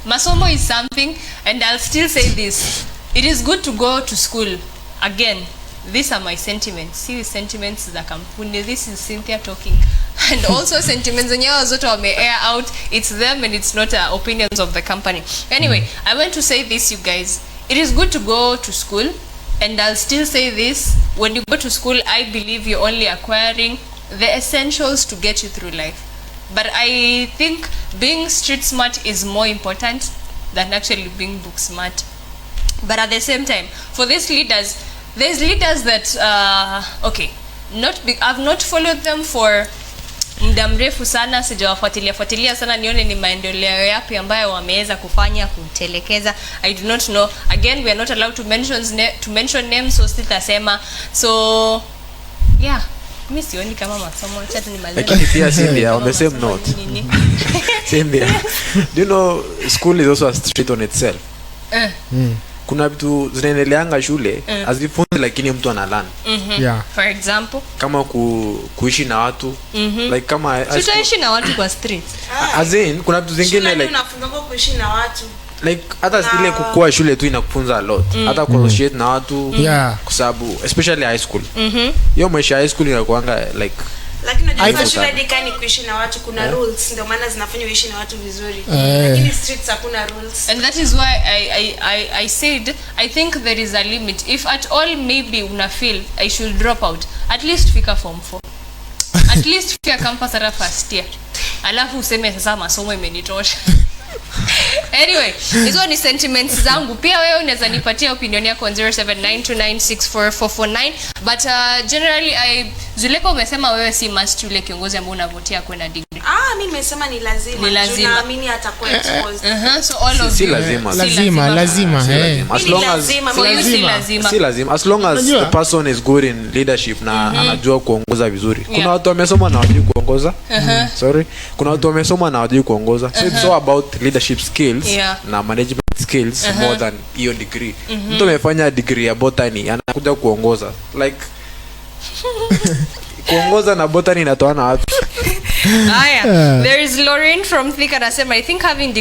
[SPEAKER 1] Masomo is something, and I'll still say this. It is good to go to school. Again, these are my sentiments. See sentiments za kampuni. This is Cynthia talking. And also sentiments zenyewe zote wame air out. It's them and it's not opinions of the company. Anyway, I want to say this, you guys. It is good to go to school, and I'll still say this. When you go to school, I believe you're only acquiring the essentials to get you through life. But I think being street smart is more important than actually being book smart. But at the same time, for these leaders, there's leaders that I've not followed them for muda mrefu sana, sijawafuatilia sana nione ni maendeleo yapi ambayo wameweza kufanya kutelekeza. I do not know. Again, we are not allowed to mention names, so sitasema. So yeah, mimi sioni kama masomo chat ni mazuri.
[SPEAKER 3] Lakini pia Cynthia, on the same note, Cynthia, do you know school is also a street on itself? Kuna vitu zinaendeleanga shule hazifunzi lakini mtu analana.
[SPEAKER 2] Yeah.
[SPEAKER 1] For example,
[SPEAKER 3] kama kuishi na watu like kama
[SPEAKER 1] tutaishi na watu kwa street.
[SPEAKER 3] As in kuna vitu zingine like
[SPEAKER 4] unafunzwa kuishi na watu
[SPEAKER 3] like hata ile kukua shule tu inakufunza a lot. Hata kuassociate na watu kwa sababu especially high school. Hiyo maisha high school inakuanga like
[SPEAKER 4] lakini unajua shule dikani kuishi na watu kuna rules ndio maana zinafanya uishi na watu vizuri. Lakini streets hakuna rules.
[SPEAKER 1] And that is why I said I think there is a limit. If at all maybe una feel I should drop out, at least fika form 4. At least fika campus at first year. Alafu useme sasa masomo imenitosha. Anyway, hizo ni sentiments zangu. Pia wewe unaweza nipatia opinion yako on 0792964449. But generally Zuleka umesema wewe si must yule kiongozi ambaye unavotia kwenda degree.
[SPEAKER 4] Mimi nimesema ni lazima. Naamini atakuwa exposed.
[SPEAKER 1] So all of
[SPEAKER 3] si
[SPEAKER 1] you.
[SPEAKER 2] lazima.
[SPEAKER 3] Si lazima as long as the person is good in leadership na anajua kuongoza vizuri. Kuna watu wamesoma na hawajui kuongoza. Kuna watu wamesoma na hawajui kuongoza. So it's all about leadership skills na management skills more than hiyo degree. Mtu amefanya degree ya botany anakuja kuongoza like kuongoza na botany inatoana wapi?
[SPEAKER 1] There is Lauren from Thika anasema I think having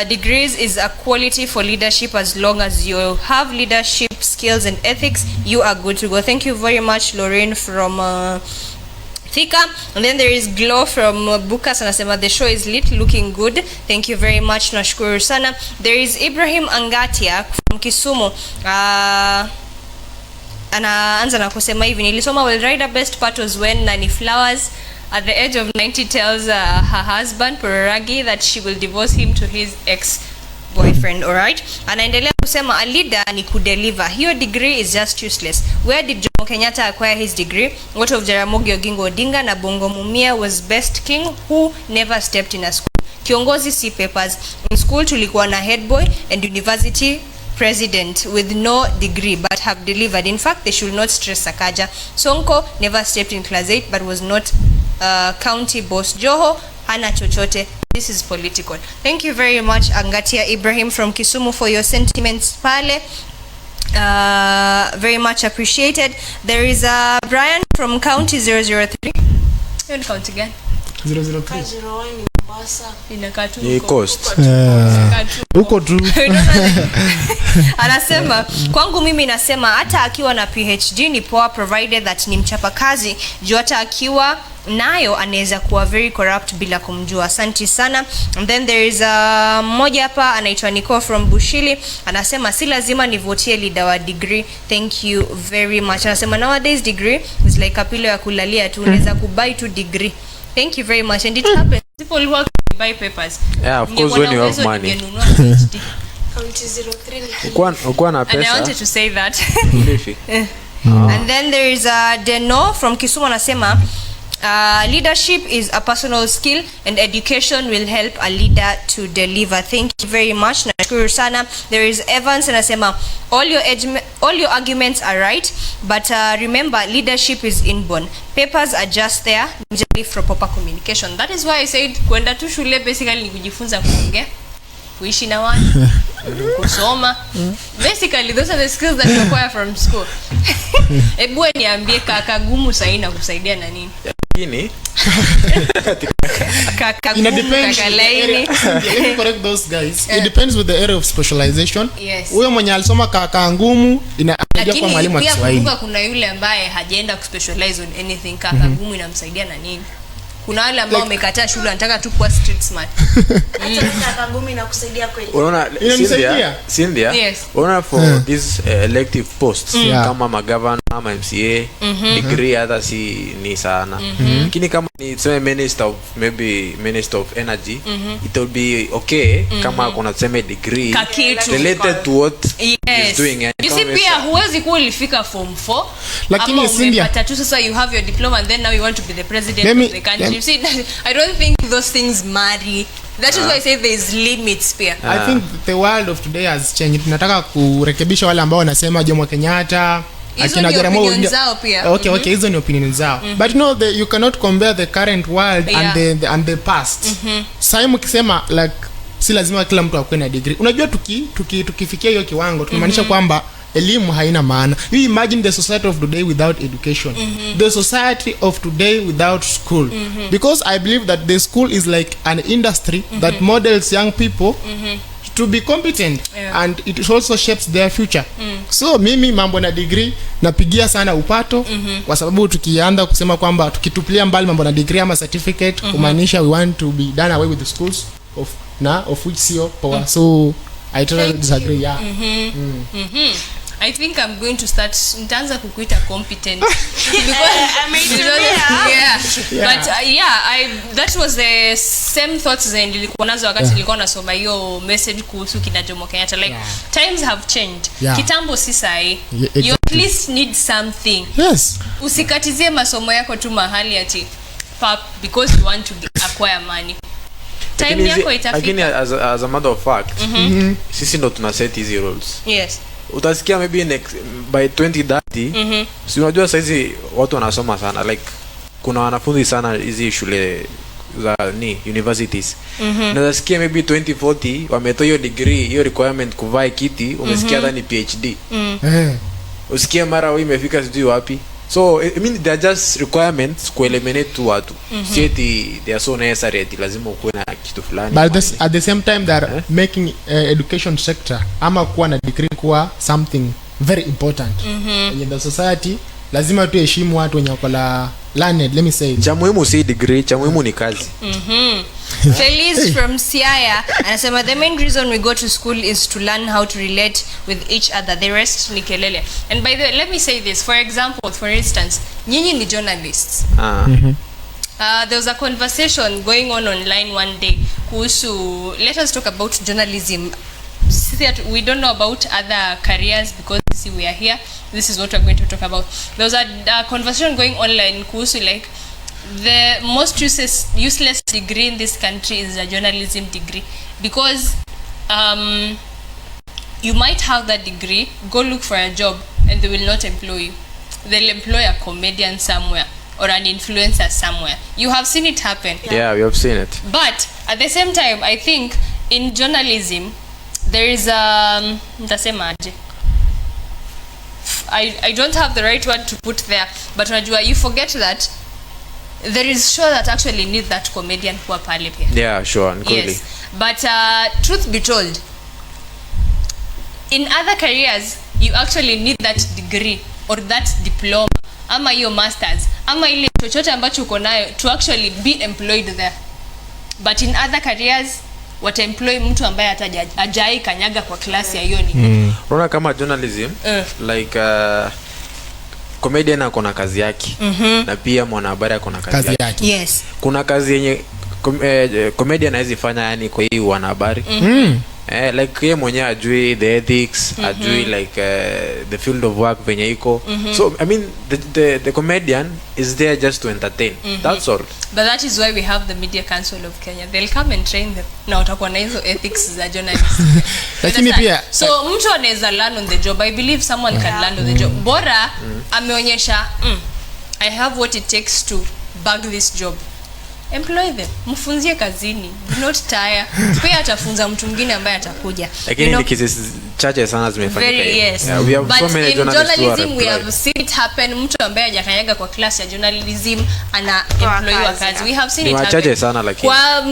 [SPEAKER 1] degrees is a quality for leadership. As long as you have leadership skills and ethics, you are good to go. Thank you very much, Lauren from Thika. And then there is Glow from Bukas anasema the show is lit, looking good. Thank you very much, nashukuru sana. There is Ibrahim Angatia from Kisumu. Anaanza na kusema hivi, nilisoma Well Rider best part was when Nani Flowers at the age of 90 tells her husband Pororagi that she will divorce him to his ex-boyfriend. Alright, anaendelea kusema a leader ni kudeliver. Hiyo degree is just useless. Where did Jomo Kenyatta acquire his degree? What of Jaramogi Oginga Odinga na Bongo Mumia was best king who never stepped in a school. Kiongozi si papers. In school tulikuwa na head boy and university president with no degree but have delivered. In fact, they should not stress Sakaja. Sonko never stepped in class 8 but was not county boss. Joho hana chochote. This is political. Thank you very much, Angatia Ibrahim from Kisumu, for your sentiments pale. Very much appreciated. There is Brian from county 003. Hiyo county gani?
[SPEAKER 2] 003
[SPEAKER 4] Kajironi Mombasa.
[SPEAKER 1] Inakaa tu
[SPEAKER 3] Ni
[SPEAKER 1] huko.
[SPEAKER 3] coast.
[SPEAKER 2] huko tu.
[SPEAKER 1] Anasema kwangu mimi nasema hata akiwa na PhD ni poa provided that ni mchapa kazi, juu hata akiwa nayo anaweza kuwa very corrupt bila kumjua. Asante sana. And then there is a mmoja hapa anaitwa Nico from Bushili, anasema si lazima nivotie leader wa degree. Thank you very much. Anasema nowadays degree is like a pillow ya kulalia tu, unaweza kubuy tu degree. Thank you very much. And it happens, people work to buy papers.
[SPEAKER 3] Yeah, of course, when you have money.
[SPEAKER 4] County 03
[SPEAKER 3] Ukuwa na
[SPEAKER 1] And I
[SPEAKER 3] pesa.
[SPEAKER 1] wanted to say that.
[SPEAKER 3] Ulifi.
[SPEAKER 1] And then there is Deno from Kisumu, anasema leadership is a personal skill and education will help a leader to deliver. Thank you very much. Nashukuru sana. There is Evans, anasema all your arguments are right, but remember leadership is inborn. Papers are just there for proper communication. That is why I said kwenda tu shule basically ni kujifunza kuongea, kuishi na watu, kusoma. Basically those are the skills that you acquire from school. Ebu niambie kaka gumu sasa ina kusaidia na nini?
[SPEAKER 3] Lakini
[SPEAKER 1] Kaka
[SPEAKER 2] Ina
[SPEAKER 1] gumu,
[SPEAKER 2] depends.
[SPEAKER 1] kaka laini.
[SPEAKER 2] Let me correct those guys. It depends with the area of specialization.
[SPEAKER 1] Yes.
[SPEAKER 2] Huyo mwenye alisoma kaka ngumu inasaidia kwa mwalimu wa
[SPEAKER 1] Lakini pia
[SPEAKER 2] Kiswahili.
[SPEAKER 1] kumbuka kuna yule ambaye hajaenda kuspecialize on anything. Kaka gumu inamsaidia na nini? Kuna wale ambao wamekataa shule wanataka tu kuwa street smart.
[SPEAKER 4] hata kagumi na kusaidia kweli.
[SPEAKER 3] unaona
[SPEAKER 2] Inanisaidia.
[SPEAKER 3] Cynthia,
[SPEAKER 1] Yes.
[SPEAKER 3] unaona for these elective posts
[SPEAKER 2] Yeah.
[SPEAKER 3] kama magavana ama MCA degree hata si ni sana, lakini kama ni tuseme minister of energy it will be okay kama kuna tuseme degree
[SPEAKER 1] Kakitu.
[SPEAKER 3] related to what
[SPEAKER 1] Yes.
[SPEAKER 3] he's doing.
[SPEAKER 1] You see pia huwezi kuwa ulifika form 4
[SPEAKER 2] Lakini
[SPEAKER 1] ama
[SPEAKER 2] Cynthia,
[SPEAKER 1] umepata tu sasa you have your diploma and then now you want to be the president
[SPEAKER 2] Let me-
[SPEAKER 1] of the country. You see, I don't think those things marry. That is why I say there is limits pia.
[SPEAKER 2] I think the world of today has changed. Tunataka kurekebisha wale ambao wanasema Jomo Kenyatta,
[SPEAKER 1] Hizo
[SPEAKER 2] akina
[SPEAKER 1] ni
[SPEAKER 2] Jaramogi
[SPEAKER 1] opinion
[SPEAKER 2] Oginga-
[SPEAKER 1] zao pia.
[SPEAKER 2] Okay, hizo ni opinion zao. But no, you cannot compare the current world
[SPEAKER 1] Yeah.
[SPEAKER 2] and the past. Sasa mkisema like si lazima kila mtu akuwe na degree. Unajua tukifikia hiyo kiwango tunamaanisha kwamba elimu haina maana. You imagine the society of today without education. The society of today without school. Because I believe that the school is like an industry that models young people to be competent, and it also shapes their future. So mimi mambo na degree napigia sana upato, kwa sababu tukianza kusema kwamba tukitupilia mbali mambo na degree ama certificate kumaanisha we want to be done away with the schools of which sio power. So I totally disagree. Yeah.
[SPEAKER 1] I think I'm going to start nitaanza kukuita competent because
[SPEAKER 4] Ameitumia.
[SPEAKER 1] But that was the same thoughts zenye nilikuwa nazo wakati nilikuwa nasoma hiyo message kuhusu kina Jomo Kenyatta, like times have changed. Kitambo si sahi.
[SPEAKER 2] Exactly.
[SPEAKER 1] You at least need something.
[SPEAKER 2] Yes.
[SPEAKER 1] Usikatizie masomo yako tu mahali ati pap because you want to acquire money. Time yako
[SPEAKER 3] lakini
[SPEAKER 1] itafika.
[SPEAKER 3] as a matter of fact sisi ndo tuna set hizi rules.
[SPEAKER 1] Yes.
[SPEAKER 3] Utasikia maybe by 2030 si unajua saizi watu wanasoma sana, like kuna wanafunzi sana hizi shule za universities. Unasikia maybe 2040 wametoa hiyo degree, hiyo requirement kuvaa kiti, umesikia hata ni PhD. Usikie mara wewe imefika sijui wapi. So I mean they are just requirements ku eliminate tu watu. Sieti they are so necessary ati lazima ukuwe na kitu fulani.
[SPEAKER 2] But at the same time they are making education sector ama kuwa na degree kuwa something very important in the society. Lazima tuheshimu watu wenye wako la learned, let me say.
[SPEAKER 3] Cha muhimu si degree, cha muhimu ni kazi.
[SPEAKER 1] Feliz from Siaya anasema the main reason we go to school is to learn how to relate with each other, the rest ni kelele. And by the way, let me say this, for example, for instance, nyinyi ni journalists. There was a conversation going on online one day kuhusu, let us talk about journalism. We don't know about other careers because we are here. This is what we're going to talk about. There was a conversation going online kuhusu like the most useless degree in this country is a journalism degree, because you might have that degree, go look for a job, and they will not employ you. They'll employ a comedian somewhere or an influencer somewhere. You have seen it happen.
[SPEAKER 3] Yeah, we have seen it.
[SPEAKER 1] But at the same time, I think in journalism there is I don't have the right word to put there, but unajua, you forget that there is show that actually need that comedian who are pale pia.
[SPEAKER 3] Yeah, sure,
[SPEAKER 1] yes. But truth be told, in other careers you actually need that degree or that diploma ama your masters ama ile chochote ambacho uko nayo to actually be employed there. But in other careers wataemploy mtu ambaye atajai kanyaga kwa klasi ya hiyo ni.
[SPEAKER 3] Unaona kama journalism like comedian akona kazi yake na pia mwanahabari akona kazi yake.
[SPEAKER 1] Yes.
[SPEAKER 3] Kuna kazi yenye comedian anaweza fanya yani kwa hii wanahabari. Like yeye mwenyewe ajui the ethics, ajui like the field of work venye iko. So I mean the comedian is there just to entertain. That's all.
[SPEAKER 1] But that is why we have the Media Council of Kenya. They'll come and train them. Na watakuwa na hizo ethics za journalism.
[SPEAKER 2] Lakini pia
[SPEAKER 1] so mtu anaweza learn on the job. I believe someone can learn on the job. Bora ameonyesha I have what it takes to bag this job. Employ them. Mfunzie kazini. Do not tire. Pia atafunza mtu mwingine ambaye atakuja.
[SPEAKER 3] Lakini ni cases chache sana zimefanyika.
[SPEAKER 1] Yes.
[SPEAKER 3] Yeah, we have
[SPEAKER 1] but
[SPEAKER 3] so many
[SPEAKER 1] journalism we have seen it happen. Mtu ambaye hajakanyaga kwa class ya journalism ana employwa kazi. We have seen it happen.
[SPEAKER 3] Chache sana lakini.
[SPEAKER 1] Kwa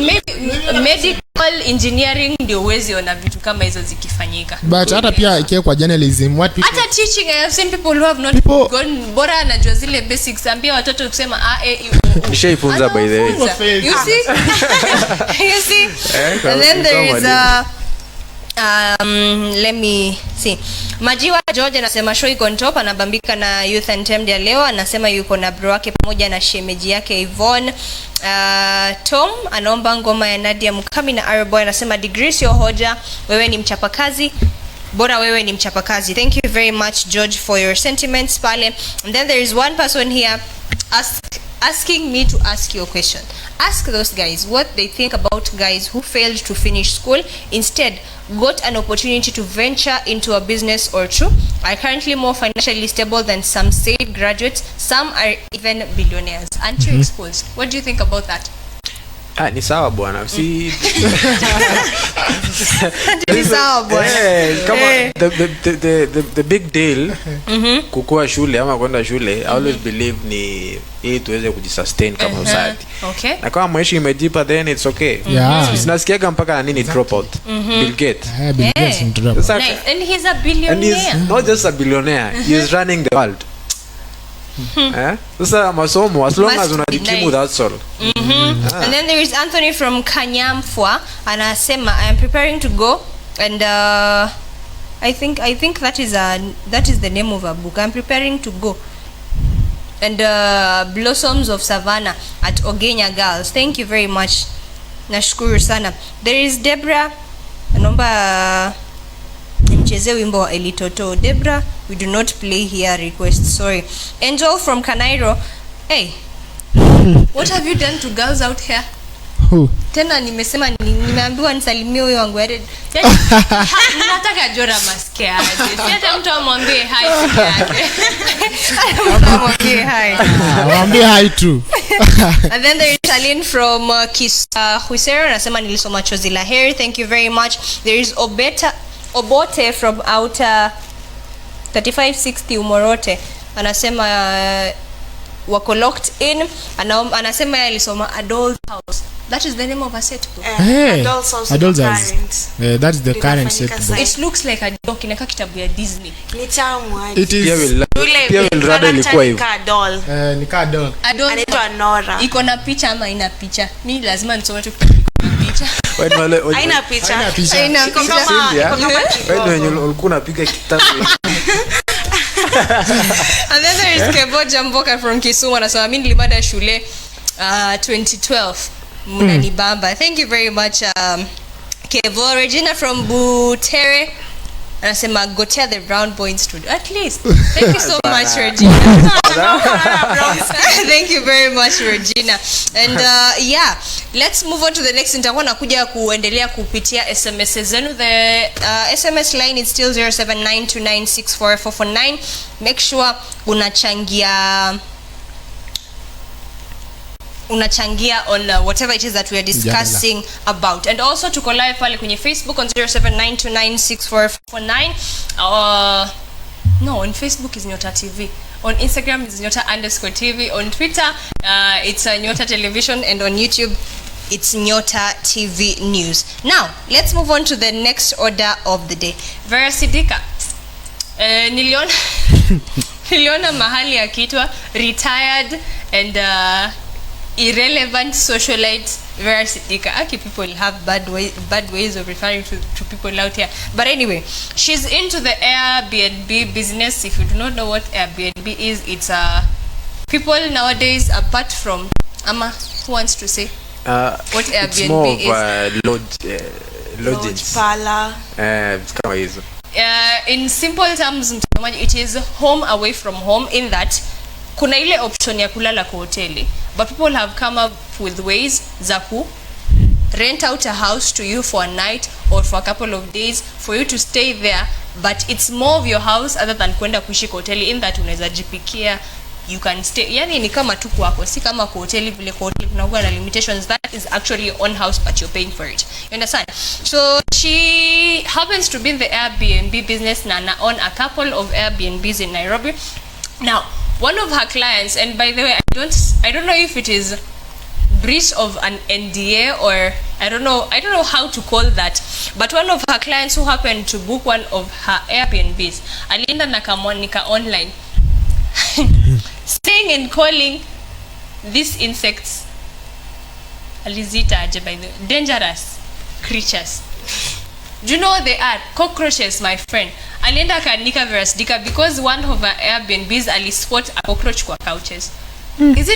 [SPEAKER 1] medical engineering ndio uwezi ona vitu kama hizo zikifanyika.
[SPEAKER 2] But hata pia ikiwa kwa journalism what people
[SPEAKER 1] hata teaching, I have seen people who have not gone, bora anajua zile basics, ambia watoto kusema
[SPEAKER 3] nishaifunza by the way.
[SPEAKER 1] You see? You see? And then there is let me see. Majiwa George anasema show iko on top, anabambika na Youth Untamed ya leo, anasema yuko na bro wake pamoja na shemeji yake Yvonne. Tom anaomba ngoma ya Nadia Mukami na Arboy, anasema degree sio hoja, wewe ni mchapakazi, bora wewe ni mchapakazi. Thank you very much George for your sentiments pale. And then there is one person here asking me to ask you a question. Ask those guys what they think about guys who failed to finish school, instead got an opportunity to venture into a business or two, are currently more financially stable than some said graduates, some are even billionaires. Aren't you exposed? What do you think about that?
[SPEAKER 3] Ni sawa bwana. Si
[SPEAKER 1] ni sawa bwana.
[SPEAKER 3] Kama the big deal kukua shule ama kwenda shule, I always believe ni ili tuweze kujisustain kama society.
[SPEAKER 1] Okay.
[SPEAKER 3] Na kama maisha imejipa then it's okay. Sinasikiaga mpaka na nini drop out. Bill Gates.
[SPEAKER 2] Bill Gates drop.
[SPEAKER 1] Nice. And he's a billionaire. And
[SPEAKER 3] he's not just a billionaire, he's running the world. Sasa masomo as long as unajikimu, that's all.
[SPEAKER 1] And then there is Anthony from Kanyamfwa anasema I am preparing to go, and I think that is the name of a book. I'm preparing to go. And Blossoms of Savannah at Ogenya Girls. Thank you very much. Nashukuru sana. There is Deborah naomba nimchezee wimbo wa Elitoto. Deborah, we do not play here request, sorry. Angel from Kanairo. Hey, what have you done to girls out here?
[SPEAKER 2] Who?
[SPEAKER 1] Tena nimesema nimeambiwa nisalimie huyo wangu. Yaani nataka Jora maskia aje. Si hata mtu amwambie hi yake. Amwambie hi.
[SPEAKER 2] Amwambie hi too.
[SPEAKER 1] And then there is Aline from Huisero anasema nilisoma chozi la heri. Thank you very much. There is Obote from outer 3560 Umorote anasema wako locked in. Anasema yeye alisoma Adult House. That is the name of a set book.
[SPEAKER 4] Adult House.
[SPEAKER 2] That is the current set book.
[SPEAKER 1] It looks like a doc in a kitabu ya Disney.
[SPEAKER 4] Ni tamu.
[SPEAKER 2] It is
[SPEAKER 3] pia will rather ilikuwa hivyo.
[SPEAKER 2] ni ka doll.
[SPEAKER 4] Anaitwa Nora.
[SPEAKER 1] Iko na picha ama ina picha? Mimi lazima nisome tu kitabu picha.
[SPEAKER 4] Haina picha.
[SPEAKER 1] Haina picha.
[SPEAKER 3] Wewe ndio ulikuwa unapiga kitabu.
[SPEAKER 1] And then there is Kebo Jamboka from Kisumu anasema mimi nilimada shule 2012 mnanibamba. Thank you very much Kevo. Regina from Butere anasema gotea the brown boy in studio at least. Thank you so much Regina. Thank you very much Regina. And yeah, let's move on to the next. Nitakuwa nakuja kuendelea kupitia SMS zenu. The SMS line is still 0792964449. Make sure unachangia on whatever it is that we are discussing about. And also tuko live pale kwenye Facebook on 0792964449. No, on Facebook is Nyota TV. On Instagram is Nyota_TV. On Twitter it's Nyota Television, and on YouTube it's Nyota TV News. Now let's move on to the next order of the day. Vera Sidika, niliona mahali akitwa retired and irrelevant socialite Vera Sidika. Okay, people have bad ways of referring to people out here. But anyway, she's into the Airbnb business. If you do not know what Airbnb is, it's people nowadays, apart from Ama, who wants to say what Airbnb
[SPEAKER 3] it's more
[SPEAKER 1] is?
[SPEAKER 3] Lodges. Kama hizo.
[SPEAKER 1] In simple terms, it is home away from home, in that kuna ile option ya kulala kwa hoteli, but people have come up with ways za ku rent out a house to you for a night or for a couple of days for you to stay there, but it's more of your house other than kwenda kuishi kwa hoteli, in that unaweza jipikia, you can stay, yani ni kama tu kwako, si kama kwa hoteli vile. Kwa hoteli kunakuwa na limitations. That is actually your own house but you're paying for it, you understand? So she happens to be in the Airbnb business na own a couple of Airbnbs in Nairobi. Now one of her clients, and by the way, I don't know if it is breach of an NDA or I don't know how to call that, but one of her clients who happened to book one of her Airbnbs alienda na kamonika online staying and calling these insects alizita aje, by the way, dangerous creatures. Do you know what they are? Cockroaches, my friend. Alienda akaandika Vera Sidika because one of her Airbnbs alispot a cockroach kwa couches. Is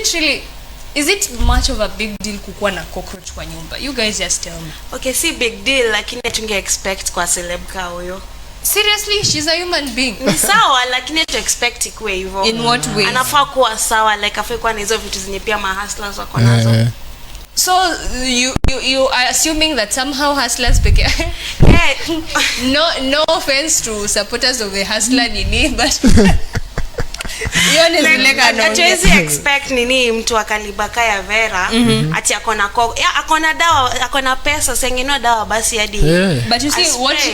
[SPEAKER 1] it much of a big deal kukuwa na cockroach kwa nyumba? You guys just tell me.
[SPEAKER 4] Okay, si big deal, lakini tunge expect kwa celeb ka huyo.
[SPEAKER 1] Seriously, she's a human being.
[SPEAKER 4] Ni sawa, lakini to expect ikuwe hivyo.
[SPEAKER 1] In what ways?
[SPEAKER 4] Anafaa kuwa sawa, like afai kuwa na hizo vitu zenye pia mahustlers wako nazo.
[SPEAKER 1] So you are assuming that somehow hustlers no offense to supporters of the hustler nini, but
[SPEAKER 4] hatuwezi expect nini mtu akalibaka ya Vera ati akona dawa, akona pesa, sengenwa dawa basi hadi.
[SPEAKER 1] But you see,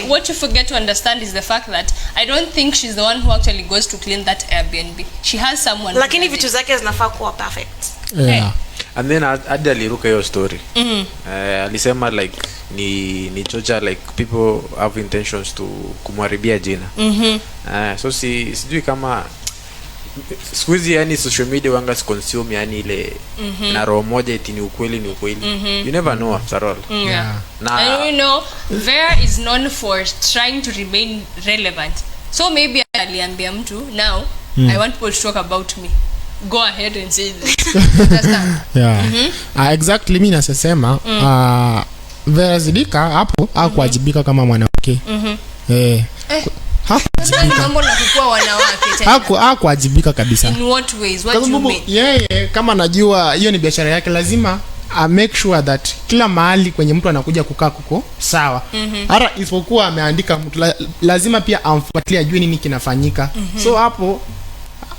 [SPEAKER 1] what you forget to understand is the fact that I don't think she's the one who actually goes to clean that Airbnb. She has someone.
[SPEAKER 4] Lakini vitu zake zinafaa kuwa perfect.
[SPEAKER 3] And then hadi aliruka hiyo story. Alisema like ni chocha, like people have intentions to kumharibia jina. So sijui kama squeeze, yani social media wanga consume, yani ile na roho moja eti ni ukweli. You never know after all.
[SPEAKER 1] And you know, Vera is known for trying to remain relevant. So maybe aliambia mtu, now I want people to talk about me. Go ahead and say this.
[SPEAKER 2] Exactly, mimi nasema Vera Sidika hapo hakuwajibika kama mwanamke.
[SPEAKER 1] Mambo na kukua wanawake tena.
[SPEAKER 2] Hakuwajibika kabisa.
[SPEAKER 1] In what ways? What do you mean?
[SPEAKER 2] Yeye kama najua hiyo ni biashara yake, lazima make sure that kila mahali kwenye mtu anakuja kukaa kuko sawa. Hata isipokuwa ameandika mtu, lazima pia amfuatilie ajue nini kinafanyika. So hapo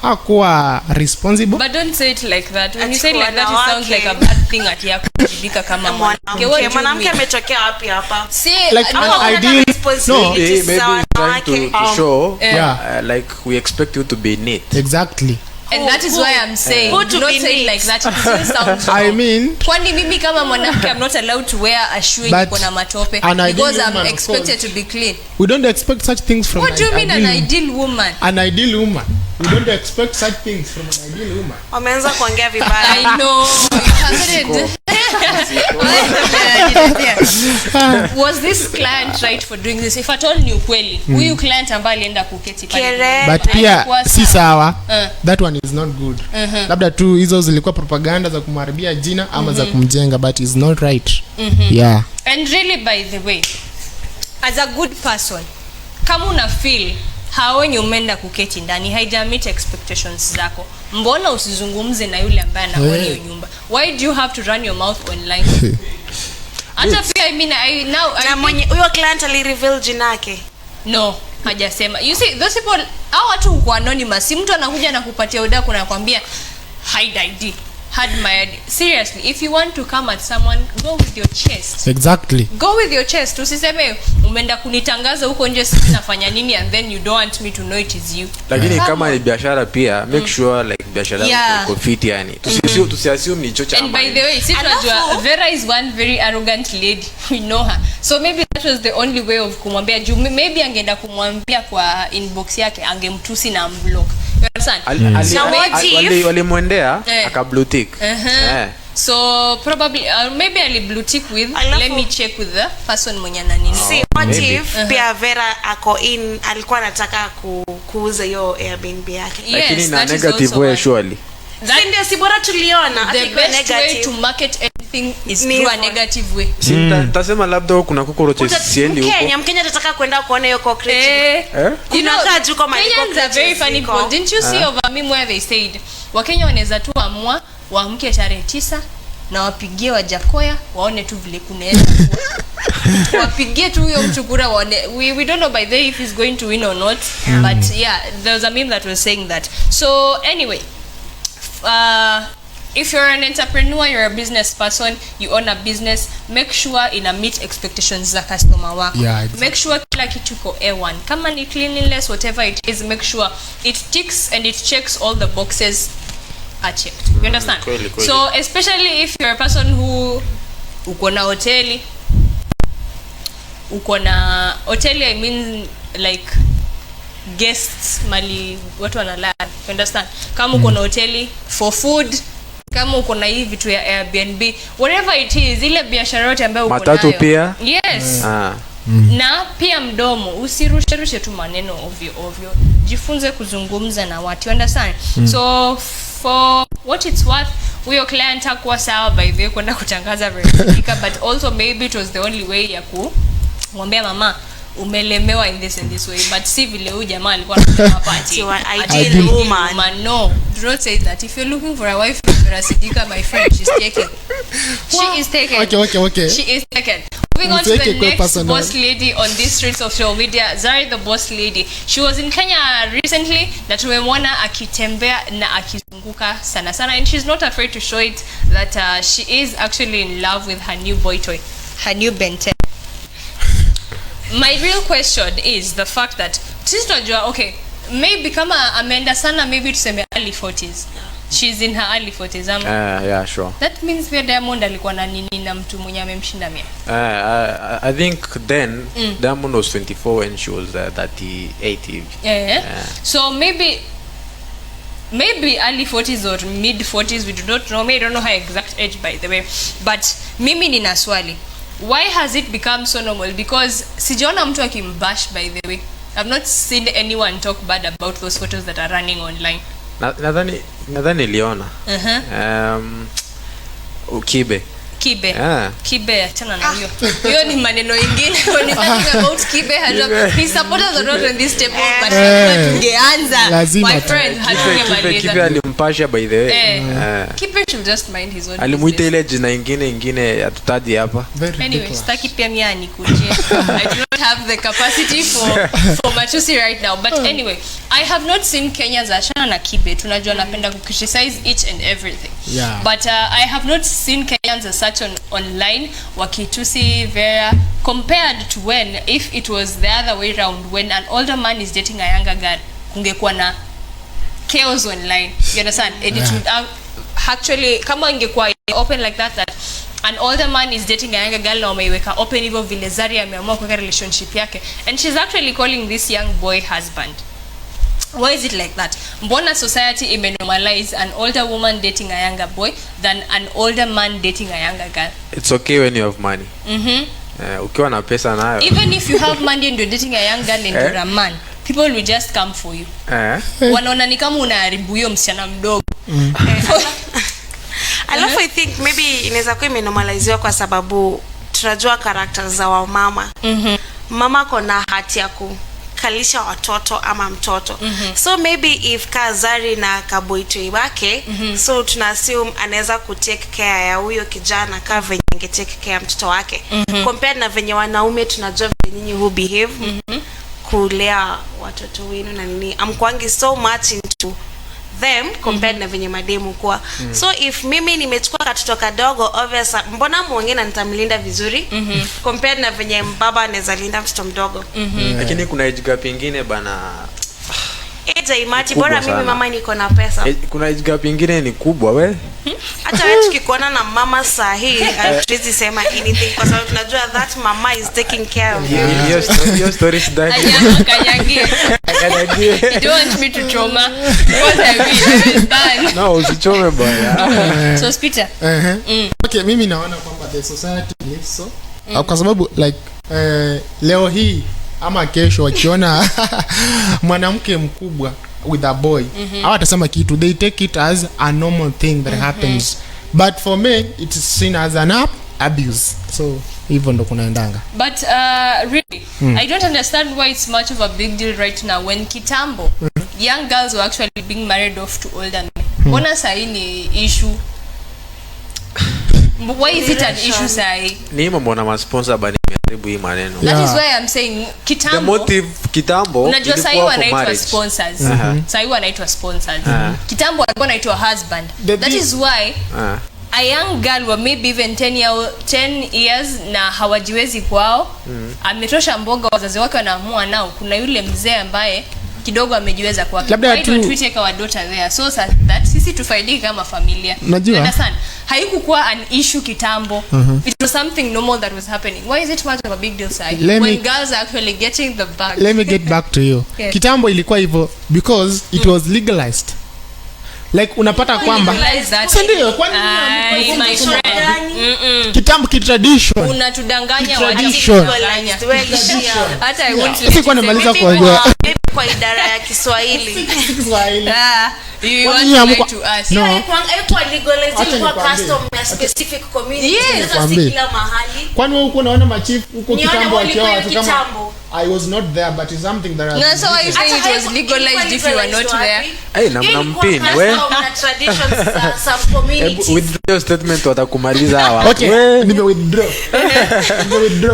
[SPEAKER 2] hakuwa responsible.
[SPEAKER 1] But don't say it like that. When you say it like that, it sounds like a bad thing ati ya kujibika kama
[SPEAKER 4] mwanamke ametokea wapi hapa?
[SPEAKER 1] See,
[SPEAKER 2] like an ideal, no,
[SPEAKER 3] maybe trying to show like we expect you to be neat.
[SPEAKER 2] Exactly.
[SPEAKER 1] And that is why I'm saying, do not say it like that. It still sounds wrong.
[SPEAKER 2] I mean,
[SPEAKER 1] kwani mimi kama mwanamke I'm not allowed to wear a shoe iko na matope because I'm expected to be clean.
[SPEAKER 2] We don't expect such things from
[SPEAKER 1] What do you mean an ideal woman?
[SPEAKER 2] An ideal woman. We don't expect such things from an ideal woman.
[SPEAKER 4] Wameanza kuongea vibaya.
[SPEAKER 1] I know. You Was this client right for doing this? If at all ni ukweli, huyu client ambaye alienda kuketi pale.
[SPEAKER 2] But pia si sawa. That one is not good. Labda tu hizo zilikuwa propaganda za kumharibia jina ama za kumjenga, but is not right. Yeah.
[SPEAKER 1] And really, by the way, as a good person, kama una feel haoni umeenda kuketi ndani haija meet expectations zako, mbona usizungumze na yule ambaye anakuwa hiyo nyumba? Why do you have to run your mouth online? Hata pia
[SPEAKER 4] na mwenye huyo client ali reveal jina yake?
[SPEAKER 1] No, hajasema. You see, those people, hao watu kwa anonymous, si mtu anakuja na kupatia udaku na kwambia hide ID, hide my ID. Seriously, if you want to come at someone, go with your chest.
[SPEAKER 2] Exactly.
[SPEAKER 1] Go with your chest. Usiseme umeenda kunitangaza huko nje sisi nafanya nini and then you don't want me to know it is you.
[SPEAKER 3] Lakini kama ni biashara pia make sure like biashara iko fit yani. Tusiassume ni chocha.
[SPEAKER 1] And by the way, si tunajua Vera is one very arrogant lady. We know her. So maybe that was the only way of kumwambia juu maybe angeenda kumwambia kwa inbox yake angemtusi na unblock. You understand?
[SPEAKER 3] Walimwendea aka blue tick.
[SPEAKER 1] So probably maybe ali blue tick with let me check with the person mwenye nani.
[SPEAKER 4] See what if pia Vera ako in alikuwa anataka kuuza hiyo Airbnb yake.
[SPEAKER 3] Lakini na negative way surely.
[SPEAKER 4] That ndio si bora tuliona
[SPEAKER 1] the best way to market anything is through a negative way.
[SPEAKER 3] Tasema labda kuna cockroaches siendi huko.
[SPEAKER 4] Mkenya atataka kwenda kuona hiyo cockroach. Kuna tu kama
[SPEAKER 1] Kenyans are very funny people. Didn't you see over meme where they said Wakenya wanaweza tu amua waamke tarehe 9 na wapigie Wajakoya waone tu vile kunaenda. Wapigie tu huyo mchukura waone. We don't know by the way if he's going to win or not. But yeah, there was a meme that was saying that. So anyway, if you're an entrepreneur, you're a business person, you own a business, make sure ina meet expectations za customer wako.
[SPEAKER 2] Yeah, exactly.
[SPEAKER 1] Make sure kila kitu ko A1. Kama ni cleanliness, whatever it is, make sure it ticks and it checks all the boxes are checked. You understand?
[SPEAKER 3] Kweli.
[SPEAKER 1] So especially if you're a person who uko na hoteli, I mean like guests mali watu wanalala. You understand? Kama uko na hoteli for food, kama uko na hivi vitu ya Airbnb, whatever it is, ile biashara yote ambayo uko nayo.
[SPEAKER 3] Matatu pia?
[SPEAKER 1] Yes. Na pia mdomo usirushe tu maneno ovyo. Jifunze kuzungumza na watu. You understand? So for what it's worth, huyo client hakuwa sawa by the way kwenda kutangaza verifica, but also maybe it was the only way ya kumwambia mama umelemewa in this way, but si vile huyu jamaa alikuwa anasema party
[SPEAKER 4] ideal woman.
[SPEAKER 1] No, do not say that. If you're looking for a wife Sidika, my friend, she's taken. She is taken.
[SPEAKER 2] Okay.
[SPEAKER 1] She is taken. Moving on to the next boss lady on these streets of social media, Zari the boss lady. She was in Kenya recently na tumemwona akitembea na akizunguka sana and she's not afraid to show it that she is actually in love with her new boy toy, her new Ben 10. My real question is the fact that sisi tunajua okay, maybe kama ameenda sana, maybe tuseme early 40s. She's in her early 40s.
[SPEAKER 3] Yeah, sure.
[SPEAKER 1] That means pia Diamond alikuwa na nini na mtu mwenye amemshinda mia.
[SPEAKER 3] I think then Diamond was 24 when she was 38.
[SPEAKER 1] Yeah. So maybe early 40s or mid 40s, we do not know. I don't know her exact age by the way. But mimi nina swali. Why has it become so normal? Because sijaona mtu akimbash by the way. I've not seen anyone talk bad about those photos that are running online.
[SPEAKER 3] Nadhani niliona. Kibe.
[SPEAKER 1] Kibe achana na hiyo. Hiyo ni maneno mengine. When you talking about Kibe, his supporters are not on this table, but tungeanza. My friend,
[SPEAKER 3] Kibe alimpasha by the way.
[SPEAKER 1] Kibe should just mind his own.
[SPEAKER 3] Alimuita ile jina ingine atutaji hapa.
[SPEAKER 1] Anyway, sitaki pia mimi anikujie. I do not have the capacity for machusi right now. But anyway, I have not seen Kenyans achana na Kibe. Tunajua napenda criticize each and everything.
[SPEAKER 2] Yeah.
[SPEAKER 1] But I have not seen Kenyans as such online wakitusi Vera compared to when, if it was the other way around, when an older man is dating a younger girl, kungekuwa na chaos online. You understand? And it would actually kama ingekuwa open like that an older man is dating a younger girl na wameiweka open hivyo vile Zari ameamua kuweka relationship yake, and she's actually calling this young boy husband. Why is it like that? Mbona society imenormalize an older woman dating a younger boy than an older man dating a younger girl?
[SPEAKER 3] It's okay when you have money. Ukiwa na pesa nayo.
[SPEAKER 1] Even if you have money and you're dating a young girl and you're a man, people will just come for you. Wanaona ni kama unaharibu huyo msichana mdogo.
[SPEAKER 4] Alafu I think maybe inaweza kuwa imenormaliziwa kwa sababu tunajua characters za wamama. Mama kona hati ya kukalisha watoto ama mtoto. So maybe if Kazari na kaboitoi wake, so tuna assume anaweza kutake care ya huyo kijana kama venye angetake care ya mtoto wake. Compared na venye wanaume tunajua venye nyinyi who behave kulea watoto wenu na nini. Amkwangi so much into them compared na venye mademu kwa. So if mimi nimechukua katoto kadogo, obviously mbona muongee na nitamlinda vizuri compared na venye baba anaweza linda mtoto mdogo.
[SPEAKER 3] Lakini kuna age gap nyingine bana.
[SPEAKER 4] Age imati bora mimi mama niko na pesa.
[SPEAKER 3] Kuna age gap nyingine ni kubwa we.
[SPEAKER 4] Hata wewe tukikuona na mama sahihi hatuwezi sema anything kwa sababu tunajua that mama is taking care of you.
[SPEAKER 3] Your story is that.
[SPEAKER 1] Kanyagie. You don't want me to trauma. What I will done.
[SPEAKER 3] No, usichome bwana.
[SPEAKER 1] So Peter.
[SPEAKER 2] Okay, mimi naona kwamba the society lives so. Kwa sababu like leo hii ama kesho wakiona mwanamke mkubwa with a boy, hawatasema kitu. They take it as a normal thing that happens. But for me it is seen as an abuse. So hivyo ndo kunaendanga.
[SPEAKER 1] But really, I don't understand why it's much of a big deal right now when kitambo young girls were actually being married off to older men. Mbona sahi ni issue? Why is it an issue sahi?
[SPEAKER 3] Ni mbona ma sponsor bani meharibu hii maneno.
[SPEAKER 1] That is why I'm saying kitambo.
[SPEAKER 3] The motive kitambo.
[SPEAKER 1] Unajua sahi wanaitwa sponsors. Sahi wanaitwa sponsors. Kitambo walikuwa wanaitwa husband. That is why a young girl wa maybe even 10 years na hawajiwezi kwao, ametosha mboga, wazazi wake wanaamua nao. Kuna yule mzee ambaye kidogo amejiweza kwake. Why don't we take our daughter there so that sisi tufaidike kama familia? Understand? Haikukuwa an issue kitambo. It was something normal that was happening. Why is it much of a big deal side when girls are actually getting the bag?
[SPEAKER 2] Let me get back to you. Yes. Kitambo ilikuwa hivyo because it was legalized. Like unapata kwamba ndio kwani kitambo kitradition
[SPEAKER 1] unatudanganya hata I want to
[SPEAKER 2] sikuwa namaliza
[SPEAKER 4] kwa idara ya Kiswahili.
[SPEAKER 1] You want to us.
[SPEAKER 4] No. Kwa legalizing kwa custom ya specific community. Sasa si kila mahali.
[SPEAKER 2] Kwani wewe uko unaona machief huko kitambo akiwa watu kama I was not there, but it's something that
[SPEAKER 1] no, so I say it was legalized if you were not there.
[SPEAKER 3] Hey, nampin we
[SPEAKER 4] traditions some communities.
[SPEAKER 3] With your statement watakumaliza hawa.
[SPEAKER 2] Okay, nime withdraw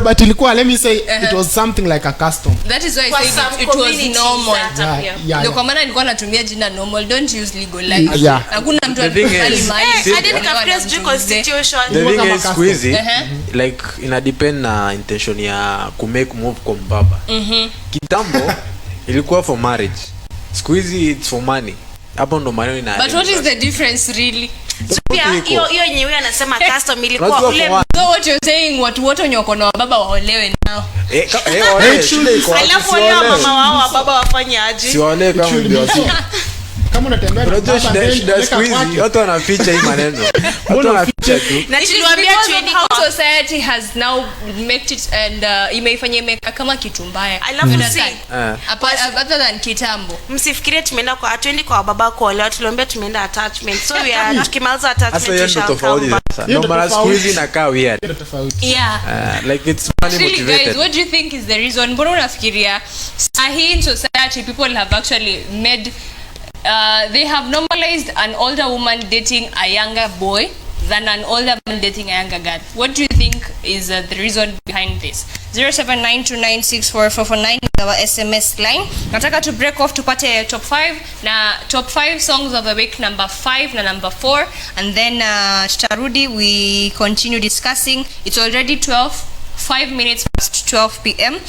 [SPEAKER 2] but ilikuwa, let me say it was something like a custom.
[SPEAKER 1] That is why I said it was normal. Ndio kwa maana nilikuwa natumia jina normal, don't use legalized. Hakuna mtu alikubali mali.
[SPEAKER 4] I didn't capture constitution.
[SPEAKER 3] The thing is squeezy like ina depend na intention ya ku make move kwa baba. Kitambo ilikuwa for marriage. Squeezy it's for money. Hapo ndo maneno ina.
[SPEAKER 1] But what is the difference really?
[SPEAKER 4] Hiyo yenyewe anasema custom ilikuwa ule.
[SPEAKER 1] So what you're saying watu wote wenye wako na baba waolewe nao.
[SPEAKER 4] Alafu wale mama wao wa baba wafanye aje?
[SPEAKER 3] Si wale kama ndio.
[SPEAKER 2] Kama unatembea na
[SPEAKER 3] baba shida squeezy watu wanaficha hii maneno. Watu wanaficha tu.
[SPEAKER 1] Na tuliwaambia how society has now made it and imeifanya imeka kama kitu mbaya.
[SPEAKER 4] Alafu
[SPEAKER 1] other than kitambo.
[SPEAKER 4] Msifikirie tumeenda kwa hatuendi kwa baba kwa wale tuliambia tumeenda attachment. So we are tukimaliza attachment
[SPEAKER 3] tushaka. No mara squeezy na kaa weird.
[SPEAKER 1] Yeah.
[SPEAKER 3] Like it's money motivated.
[SPEAKER 1] Guys, what do you think is the reason? Mbona unafikiria sahi in society people have actually made they have normalized an older woman dating a younger boy than an older man dating a younger girl. What do you think is the reason behind this? 0792964449 is our SMS line. Nataka to break off tupate top 5 na top 5 songs of the week, number 5 na number 4, and then tutarudi we continue discussing. It's already 5 minutes past 12 p.m.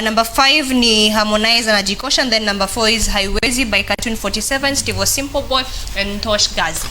[SPEAKER 1] Number 5 ni Harmonize na Jikosha, and then number 4 is Highwayzi by Cartoon 47, Steve Simple Boy and Tosh Gazi.